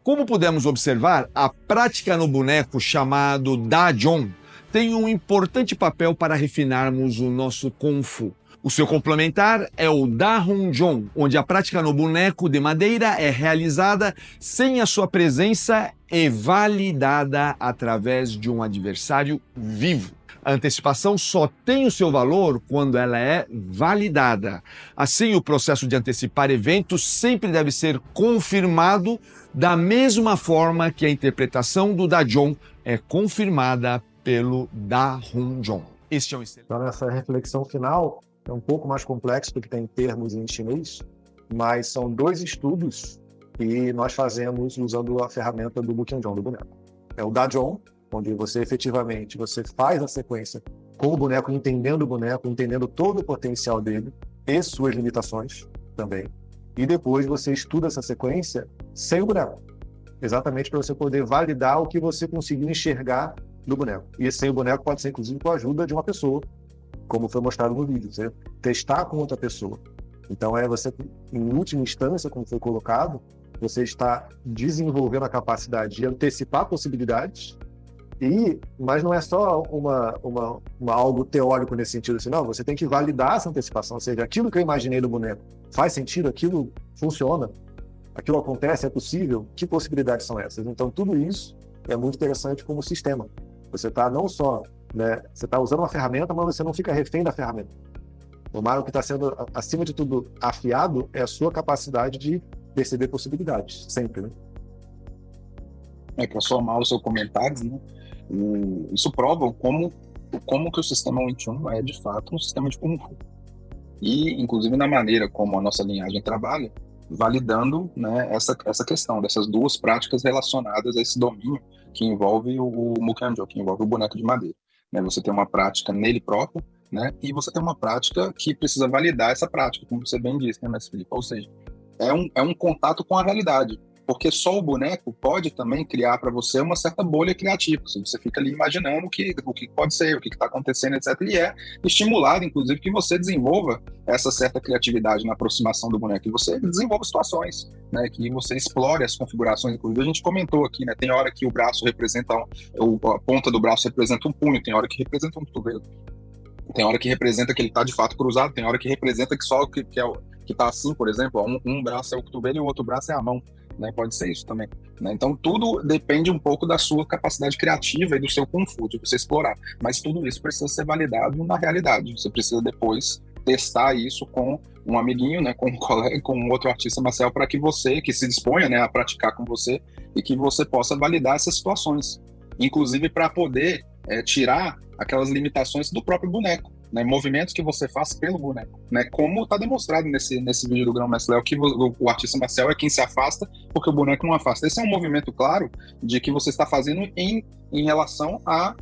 C: Como pudemos observar, a prática no boneco chamado Da Jong tem um importante papel para refinarmos o nosso Kung Fu. O seu complementar é o Da Hun Jong, onde a prática no boneco de madeira é realizada sem a sua presença e validada através de um adversário vivo. A antecipação só tem o seu valor quando ela é validada. Assim, o processo de antecipar eventos sempre deve ser confirmado da mesma forma que a interpretação do Da Jong é confirmada pelo Da Hun Jong. Este é um
A: Então, nessa reflexão final, é um pouco mais complexo do que tem termos em chinês, mas são 2 estudos que nós fazemos usando a ferramenta do Muqianzhong, do boneco. É o Da Jong, onde você efetivamente faz a sequência com o boneco, entendendo todo o potencial dele e suas limitações também. E depois você estuda essa sequência sem o boneco, exatamente para você poder validar o que você conseguiu enxergar do boneco. E sem o boneco pode ser, inclusive, com a ajuda de uma pessoa, como foi mostrado no vídeo, você testar com outra pessoa. Então, você, em última instância, como foi colocado, você está desenvolvendo a capacidade de antecipar possibilidades, mas não é só algo teórico nesse sentido, assim, não, você tem que validar essa antecipação, ou seja, aquilo que eu imaginei do boneco faz sentido, aquilo funciona, aquilo acontece, é possível, que possibilidades são essas? Então, tudo isso é muito interessante como sistema. Você está não só, você está usando uma ferramenta, mas você não fica refém da ferramenta. O que está sendo, acima de tudo, afiado é a sua capacidade de perceber possibilidades, sempre, né?
B: Para somar os seus comentários, né? Isso prova como que o sistema Wing Chun é, de fato, um sistema de Kung Fu. E, inclusive, na maneira como a nossa linhagem trabalha, validando, né, essa questão dessas 2 práticas relacionadas a esse domínio que envolve o Muqianzhong, que envolve o boneco de madeira. Né? Você tem uma prática nele próprio, né, e você tem uma prática que precisa validar essa prática, como você bem disse, né, Mestre Felipe? Ou seja, é um contato com a realidade, porque só o boneco pode também criar para você uma certa bolha criativa. Você fica ali imaginando o que pode ser, o que está acontecendo, etc. E é estimulado, inclusive, que você desenvolva essa certa criatividade na aproximação do boneco, que você desenvolva situações, né, que você explore as configurações. Inclusive, a gente comentou aqui, né, tem hora que o braço representa, a ponta do braço representa um punho, tem hora que representa um cotovelo. Tem hora que representa que ele está de fato cruzado, tem hora que representa que só que está assim, por exemplo, um braço é o cotovelo e o outro braço é a mão. Né, pode ser isso também. Né? Então, tudo depende um pouco da sua capacidade criativa e do seu Kung Fu, de você explorar. Mas tudo isso precisa ser validado na realidade. Você precisa depois testar isso com um amiguinho, né, com um colega, com um outro artista marcial, para que você, que se disponha, né, a praticar com você e que você possa validar essas situações. Inclusive para poder tirar aquelas limitações do próprio boneco. né, movimentos que você faz pelo boneco, né, como está demonstrado nesse vídeo do Grão-Mestre Léo, que o artista marcial é quem se afasta porque o boneco não afasta. Esse é um movimento claro de que você está fazendo em relação à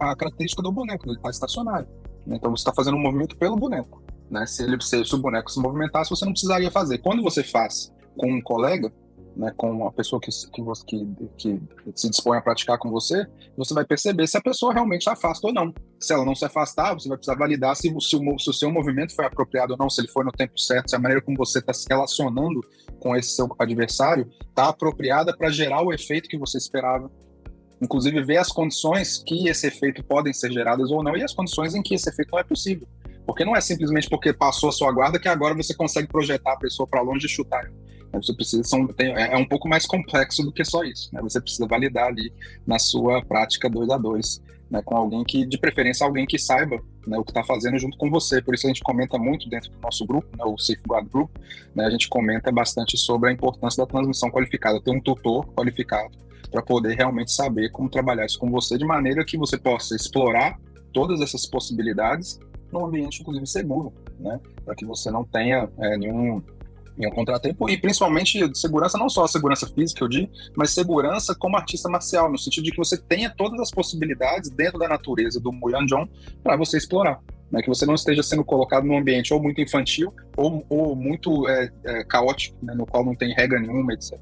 B: característica do boneco, ele está estacionário, né, então você está fazendo um movimento pelo boneco, né, se o boneco se movimentasse, você não precisaria fazer. Quando você faz com um colega, né, com uma pessoa que se dispõe a praticar com você, você vai perceber se a pessoa realmente afasta ou não. Se ela não se afastar, você vai precisar validar se o seu movimento foi apropriado ou não, se ele foi no tempo certo, se a maneira como você está se relacionando com esse seu adversário está apropriada para gerar o efeito que você esperava. Inclusive, ver as condições que esse efeito podem ser geradas ou não e as condições em que esse efeito não é possível. Porque não é simplesmente porque passou a sua guarda que agora você consegue projetar a pessoa para longe e chutar. Você precisa, é um pouco mais complexo do que só isso, né? Você precisa validar ali na sua prática 2 a 2, né? Com alguém que, de preferência, alguém que saiba, né, o que está fazendo junto com você. Por isso a gente comenta muito dentro do nosso grupo, né, o Safeguard Group, né, a gente comenta bastante sobre a importância da transmissão qualificada, ter um tutor qualificado para poder realmente saber como trabalhar isso com você, de maneira que você possa explorar todas essas possibilidades num ambiente, inclusive, seguro, né? Para que você não tenha nenhum contratempo, e principalmente segurança, não só a segurança física, eu digo, mas segurança como artista marcial, no sentido de que você tenha todas as possibilidades dentro da natureza do Muay para você explorar, né? Que você não esteja sendo colocado num ambiente ou muito infantil ou muito caótico, né? No qual não tem regra nenhuma, etc.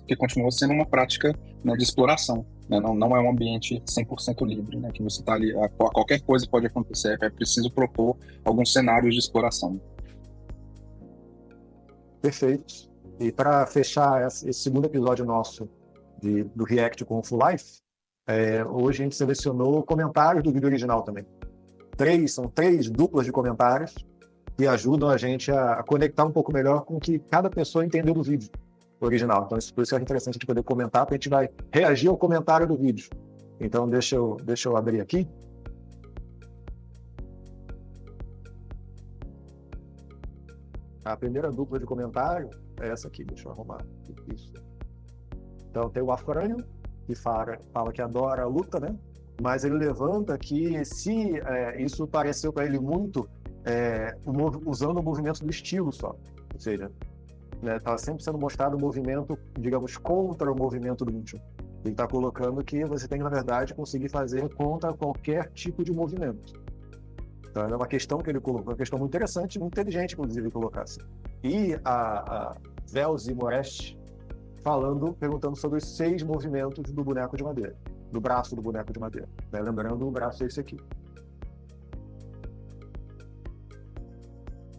B: Que continua sendo uma prática, né, de exploração, né? Não é um ambiente 100% livre, né? Que você está ali, qualquer coisa pode acontecer, é preciso propor alguns cenários de exploração.
A: Perfeito. E para fechar esse segundo episódio nosso do React com o Full Life, hoje a gente selecionou comentários do vídeo original também. São três duplas de comentários que ajudam a gente a conectar um pouco melhor com o que cada pessoa entendeu do vídeo original. Então, por isso é interessante a gente poder comentar, porque a gente vai reagir ao comentário do vídeo. Então, deixa eu abrir aqui. A primeira dupla de comentário é essa aqui, deixa eu arrumar isso. Então tem o Afrânio, que fala que adora a luta, né? Mas ele levanta que se isso pareceu para ele muito usando o movimento do estilo só. Ou seja, está sempre sendo mostrado o movimento, digamos, contra o movimento do Wing Chun. Ele está colocando que você tem, na verdade, conseguir fazer contra qualquer tipo de movimento. Então, é uma questão que ele colocou, uma questão muito interessante, muito inteligente, inclusive, colocar assim. E a Velzi Moreste perguntando sobre os 6 movimentos do boneco de madeira, do braço do boneco de madeira. Né? Lembrando, o braço é esse aqui.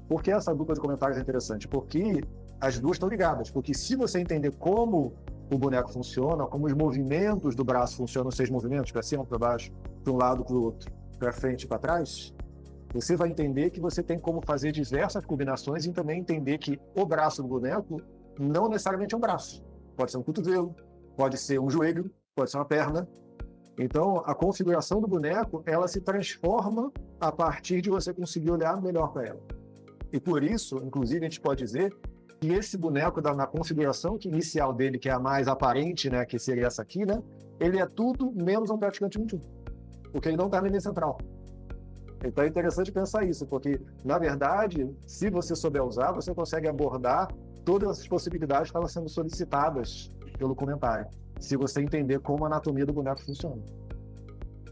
A: Por que essa dupla de comentários é interessante? Porque as duas estão ligadas. Porque se você entender como o boneco funciona, como os movimentos do braço funcionam, os 6 movimentos, para cima, para baixo, para um lado, para o outro, para frente e para trás, você vai entender que você tem como fazer diversas combinações e também entender que o braço do boneco não necessariamente é um braço. Pode ser um cotovelo, pode ser um joelho, pode ser uma perna. Então, a configuração do boneco, ela se transforma a partir de você conseguir olhar melhor para ela. E por isso, inclusive, a gente pode dizer que esse boneco, na configuração inicial dele, que é a mais aparente, né, que seria essa aqui, né, ele é tudo menos um praticante Wing Chun, porque ele não está na linha central. Então é interessante pensar isso, porque, na verdade, se você souber usar, você consegue abordar todas essas possibilidades que estavam sendo solicitadas pelo comentário, se você entender como a anatomia do boneco funciona.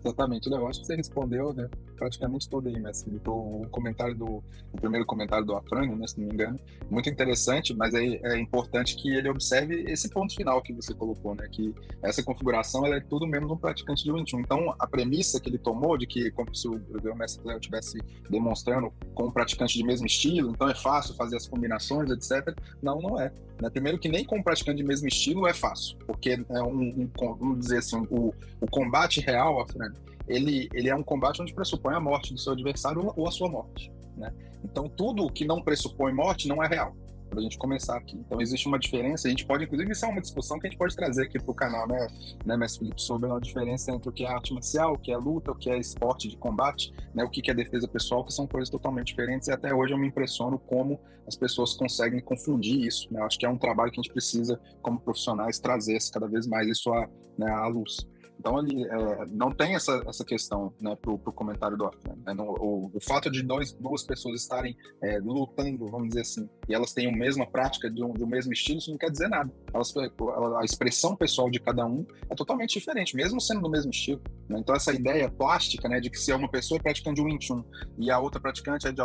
B: Exatamente, eu acho que você respondeu, né, praticamente todo aí, mas o primeiro comentário do Afrânio, né, se não me engano, muito interessante, mas é importante que ele observe esse ponto final que você colocou, né, que essa configuração ela é tudo menos um praticante de Wing Chun. Então, a premissa que ele tomou de que, como se o Grão-Mestre Léo estivesse demonstrando com um praticante de mesmo estilo, então é fácil fazer as combinações, etc. Não é. Né? Primeiro que nem com um praticante de mesmo estilo é fácil, porque vamos dizer assim, o combate real, Afrânio, ele é um combate onde pressupõe a morte do seu adversário ou a sua morte, né? Então, tudo que não pressupõe morte não é real, para a gente começar aqui. Então, existe uma diferença, a gente pode, inclusive, isso é uma discussão que a gente pode trazer aqui para o canal, né, Mestre Felipe, sobre a diferença entre o que é arte marcial, o que é luta, o que é esporte de combate, né, o que é defesa pessoal, que são coisas totalmente diferentes, e até hoje eu me impressiono como as pessoas conseguem confundir isso, né? Acho que é um trabalho que a gente precisa, como profissionais, trazer cada vez mais isso à luz. Então, ele não tem essa questão, né, pro comentário do offline, né? O fato de duas pessoas estarem lutando, vamos dizer assim, e elas têm a mesma prática do mesmo estilo, isso não quer dizer nada. A expressão pessoal de cada um é totalmente diferente, mesmo sendo do mesmo estilo, né? Então, essa ideia plástica, né, de que se uma pessoa é praticante de Wing Chun e a outra praticante é de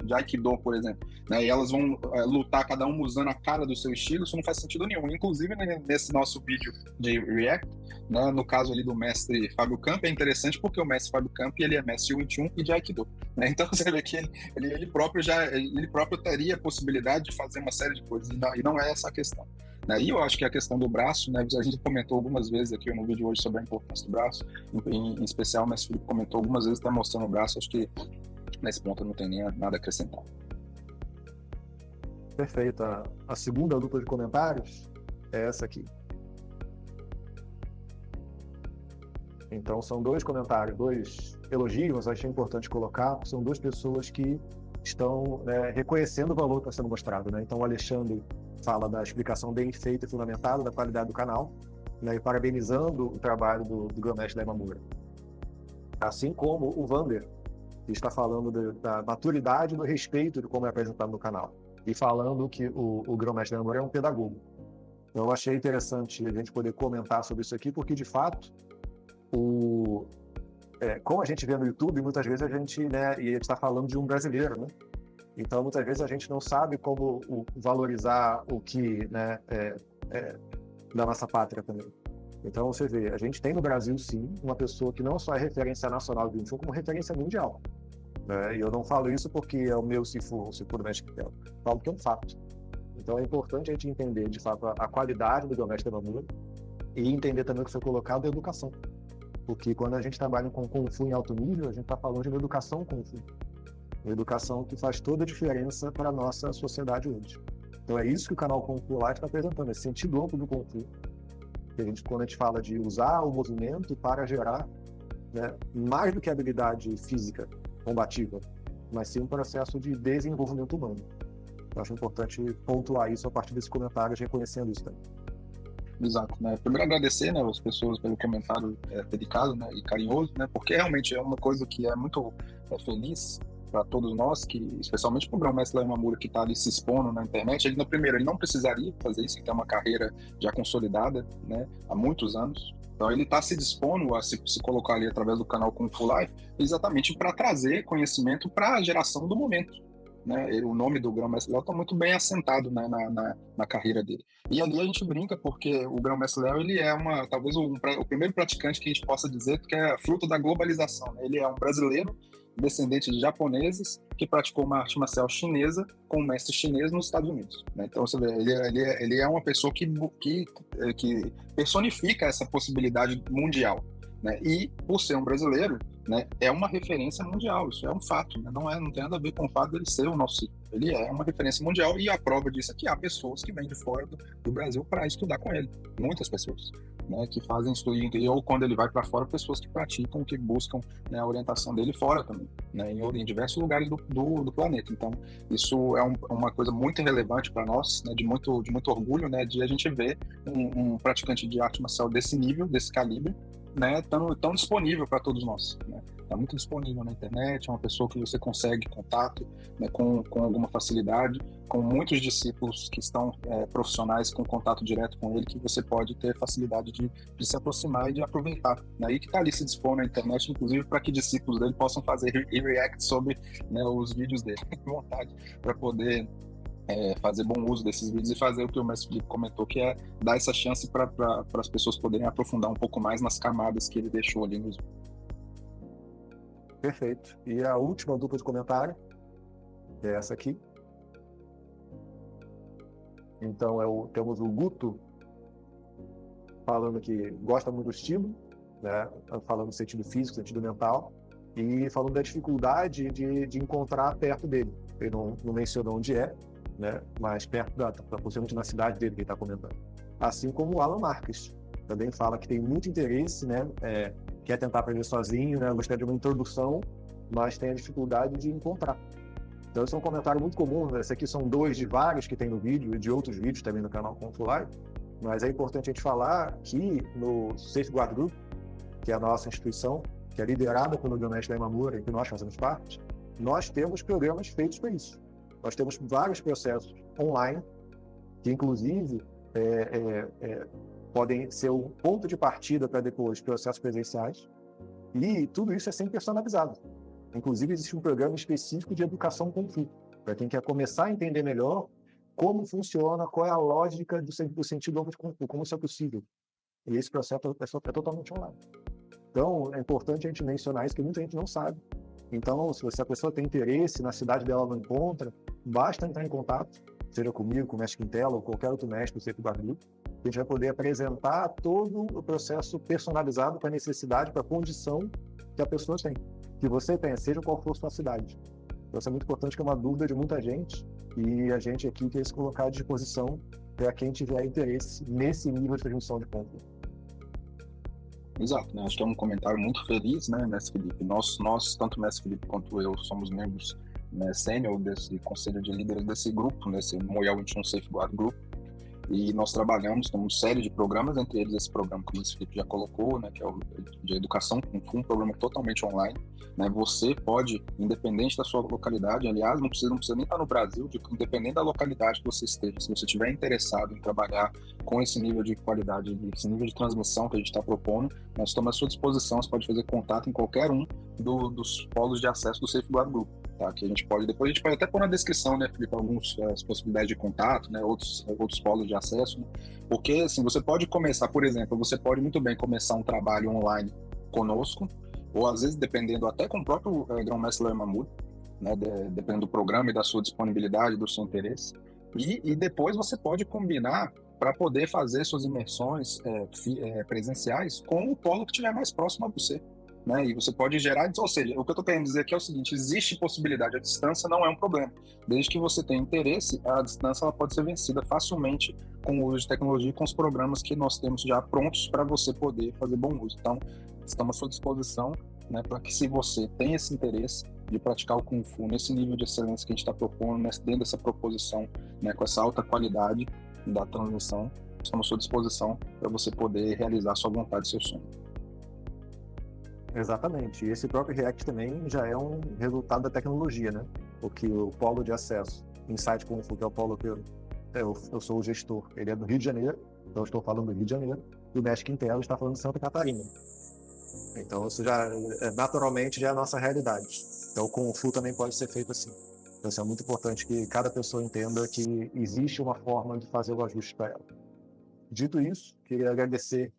B: de Aikido, por exemplo, né, e elas vão lutar cada um usando a cara do seu estilo, isso não faz sentido nenhum. Inclusive, né, nesse nosso vídeo de React, né, no caso ali do mestre Fábio Camp, é interessante porque o mestre Fábio Camp, ele é mestre de Wing Chun e de Aikido, né? Então você vê que ele próprio teria a possibilidade de fazer uma série de coisas, e não é essa a questão, né? E eu acho que a questão do braço, né, a gente comentou algumas vezes aqui no vídeo hoje sobre a importância do braço, em especial o mestre Felipe comentou algumas vezes, está mostrando o braço, acho que nesse ponto eu não tenho nem nada a acrescentar.
A: Perfeito. A segunda dupla de comentários é essa aqui. Então, são dois comentários, dois elogios, mas achei importante colocar, são duas pessoas que estão reconhecendo o valor que está sendo mostrado, né? Então, o Alexandre fala da explicação bem feita e fundamentada da qualidade do canal, né, e parabenizando o trabalho do grão-mestre da Imamura. Assim como o Vander, que está falando da maturidade e do respeito de como é apresentado no canal, e falando que o grão-mestre da Imamura é um pedagogo. Então, eu achei interessante a gente poder comentar sobre isso aqui, porque, de fato, como a gente vê no YouTube, muitas vezes a gente está falando de um brasileiro, né? Então, muitas vezes a gente não sabe como valorizar o que, né, da nossa pátria também. Então, você vê, a gente tem no Brasil, sim, uma pessoa que não só é referência nacional do Wing Chun, como referência mundial, né? E eu não falo isso porque é o meu Sifu do mestre Quintel. Falo que é um fato. Então, é importante a gente entender, de fato, a qualidade do grão-mestre Imamura e entender também o que foi colocado em educação. Porque quando a gente trabalha com Kung Fu em alto nível, a gente está falando de uma educação Kung Fu. Uma educação que faz toda a diferença para a nossa sociedade hoje. Então é isso que o canal Kung Fu Light está apresentando, esse sentido amplo do Kung Fu. Que quando a gente fala de usar o movimento para gerar, né, mais do que habilidade física combativa, mas sim um processo de desenvolvimento humano. Eu acho importante pontuar isso a partir desse comentário, reconhecendo isso também.
B: Exato, né? Primeiro agradecer, né, as pessoas pelo comentário dedicado, né, e carinhoso, né, porque realmente é uma coisa que é muito feliz para todos nós, que especialmente para o grão-mestre Léo Imamura, que está ali se expondo na internet. Ele não precisaria fazer isso, ele tem uma carreira já consolidada, né, há muitos anos. Então ele está se dispondo a se colocar ali através do canal Kung Fu Life, exatamente para trazer conhecimento para a geração do momento, né? O nome do grão-mestre Léo está muito bem assentado, né, na carreira dele. E ali a gente brinca porque o grão-mestre Léo, ele é talvez o primeiro praticante que a gente possa dizer que é fruto da globalização, né? Ele é um brasileiro descendente de japoneses que praticou uma arte marcial chinesa com um mestre chinês nos Estados Unidos, né? Então você vê, ele é uma pessoa que personifica essa possibilidade mundial, né? E por ser um brasileiro, né, é uma referência mundial, isso é um fato, né? Não tem nada a ver com o fato dele ser o nosso, ele é uma referência mundial, e a prova disso é que há pessoas que vêm de fora do Brasil para estudar com ele, muitas pessoas, né, que fazem estudo, ou quando ele vai para fora, pessoas que praticam, que buscam, né, a orientação dele fora também, né, em diversos lugares do planeta. Então isso é uma coisa muito relevante para nós, né, de muito orgulho, né, de a gente ver um praticante de arte marcial desse nível, desse calibre, né, tão disponível para todos nós, né? Tá muito disponível na internet, é uma pessoa que você consegue contato, né, com alguma facilidade, com muitos discípulos que estão profissionais com contato direto com ele, que você pode ter facilidade de se aproximar e de aproveitar, né? E que está ali se dispor na internet, inclusive, para que discípulos dele possam fazer react sobre, né, os vídeos dele, à vontade, para poder fazer bom uso desses vídeos e fazer o que o mestre Felipe comentou, que é dar essa chance para as pessoas poderem aprofundar um pouco mais nas camadas que ele deixou ali nos.
A: Perfeito. E a última dupla de comentário é essa aqui. Então temos o Guto falando que gosta muito do estilo, né, falando no sentido físico, sentido mental, e falando da dificuldade de encontrar perto dele. Ele não mencionou onde é, né, mas perto possivelmente na cidade dele que ele está comentando. Assim como o Alan Marques também fala que tem muito interesse, né, quer tentar aprender sozinho, né, gostaria de uma introdução, mas tem a dificuldade de encontrar. Então esse é um comentário muito comum, né? Esse aqui são dois de vários que tem no vídeo e de outros vídeos também no canal Kung Fu Live, Mas é importante a gente falar que no Safeguard Group, que é a nossa instituição, que é liderada pelo Grão-Mestre Imamura, em que nós fazemos parte, nós temos programas feitos para isso. Nós temos vários processos online, que inclusive podem ser o ponto de partida para depois processos presenciais, e tudo isso é sempre personalizado. Inclusive, existe um programa específico de educação Kung Fu, para quem quer começar a entender melhor como funciona, qual é a lógica do sentido novo de Kung Fu, como isso é possível. E esse processo é totalmente online. Então, é importante a gente mencionar isso, que muita gente não sabe. Então, se a pessoa tem interesse, na cidade dela não encontra, basta entrar em contato, seja comigo, com o mestre Quintela ou qualquer outro mestre do Safeguard Group, que a gente vai poder apresentar todo o processo personalizado para a necessidade, para a condição que a pessoa tem, que você tenha, seja qual for a sua cidade. Então, isso é muito importante, que é uma dúvida de muita gente, e a gente aqui quer se colocar à disposição para quem tiver interesse nesse nível de transmissão de ponto.
B: Exato, né? Acho que é um comentário muito feliz, né, mestre Felipe? Nós, tanto o mestre Felipe quanto eu, somos membros, né, sênior desse conselho de líderes desse grupo, nesse Moyal 21 Safeguard Group, e nós temos uma série de programas, entre eles esse programa que o mestre Felipe já colocou, né, que é o de educação Kung Fu, um programa totalmente online, né? Você pode, independente da sua localidade, aliás, não precisa nem estar no Brasil, independente da localidade que você esteja, se você estiver interessado em trabalhar com esse nível de qualidade, esse nível de transmissão que a gente está propondo, nós estamos à sua disposição. Você pode fazer contato em qualquer um dos polos de acesso do Safeguard Group. Tá, que a gente pode até pôr na descrição, né, Felipe, as possibilidades de contato, né, outros polos de acesso, né? Porque assim, você pode começar, por exemplo, você pode muito bem começar um trabalho online conosco, ou às vezes dependendo até com o próprio Grão-Mestre Léo Imamura, né, dependendo do programa e da sua disponibilidade, do seu interesse, e depois você pode combinar para poder fazer suas imersões presenciais com o polo que estiver mais próximo a você. Né? E você pode gerar, ou seja, o que eu estou querendo dizer aqui é o seguinte: existe possibilidade, a distância não é um problema, desde que você tenha interesse, a distância ela pode ser vencida facilmente com o uso de tecnologia, com os programas que nós temos já prontos para você poder fazer bom uso. Então, estamos à sua disposição, né, para que, se você tem esse interesse de praticar o Kung Fu nesse nível de excelência que a gente está propondo, dentro dessa proposição, né, com essa alta qualidade da transmissão, estamos à sua disposição para você poder realizar a sua vontade e seu sonho.
A: Exatamente. E esse próprio React também já é um resultado da tecnologia, né? Porque o polo de acesso, Insight Kung Fu, que é o polo que eu sou o gestor, ele é do Rio de Janeiro, então eu estou falando do Rio de Janeiro, e o mestre Quintela está falando de Santa Catarina. Então isso já, naturalmente, já é a nossa realidade. Então o Kung Fu também pode ser feito assim. Então isso é muito importante que cada pessoa entenda que existe uma forma de fazer o ajuste para ela. Dito isso, queria agradecer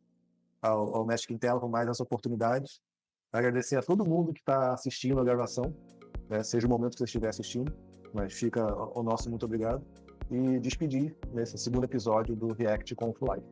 A: ao mestre Quintela por mais essa oportunidade. Agradecer a todo mundo que está assistindo a gravação, né, seja o momento que você estiver assistindo, mas fica o nosso muito obrigado. E despedir nesse segundo episódio do React Kung Fu Live.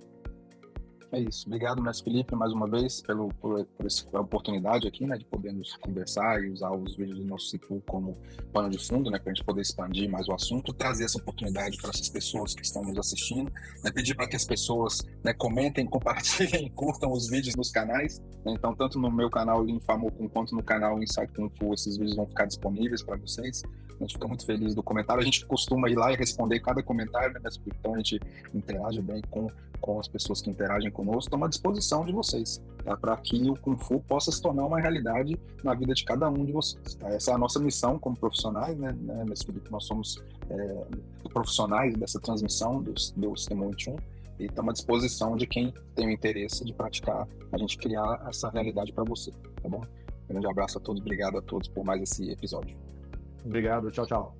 B: É isso. Obrigado, mestre Felipe, mais uma vez, por essa oportunidade aqui, né, de podermos conversar e usar os vídeos do nosso Sifu como pano de fundo, né, para a gente poder expandir mais o assunto, trazer essa oportunidade para essas pessoas que estão nos assistindo, né, pedir para que as pessoas, né, comentem, compartilhem, curtam os vídeos nos canais, né, então tanto no meu canal Linfamocum quanto no canal Insight Kung Fu, esses vídeos vão ficar disponíveis para vocês. A gente fica muito feliz do comentário, a gente costuma ir lá e responder cada comentário, né, então a gente interage bem com as pessoas que interagem conosco, estamos à disposição de vocês, tá? Para que o Kung Fu possa se tornar uma realidade na vida de cada um de vocês. Tá? Essa é a nossa missão como profissionais, né, mestre Felipe? Nós somos profissionais dessa transmissão do Sistema 21 e estamos à disposição de quem tem o interesse de praticar, a gente criar essa realidade para você, tá bom? Um grande abraço a todos, obrigado a todos por mais esse episódio.
A: Obrigado, tchau, tchau.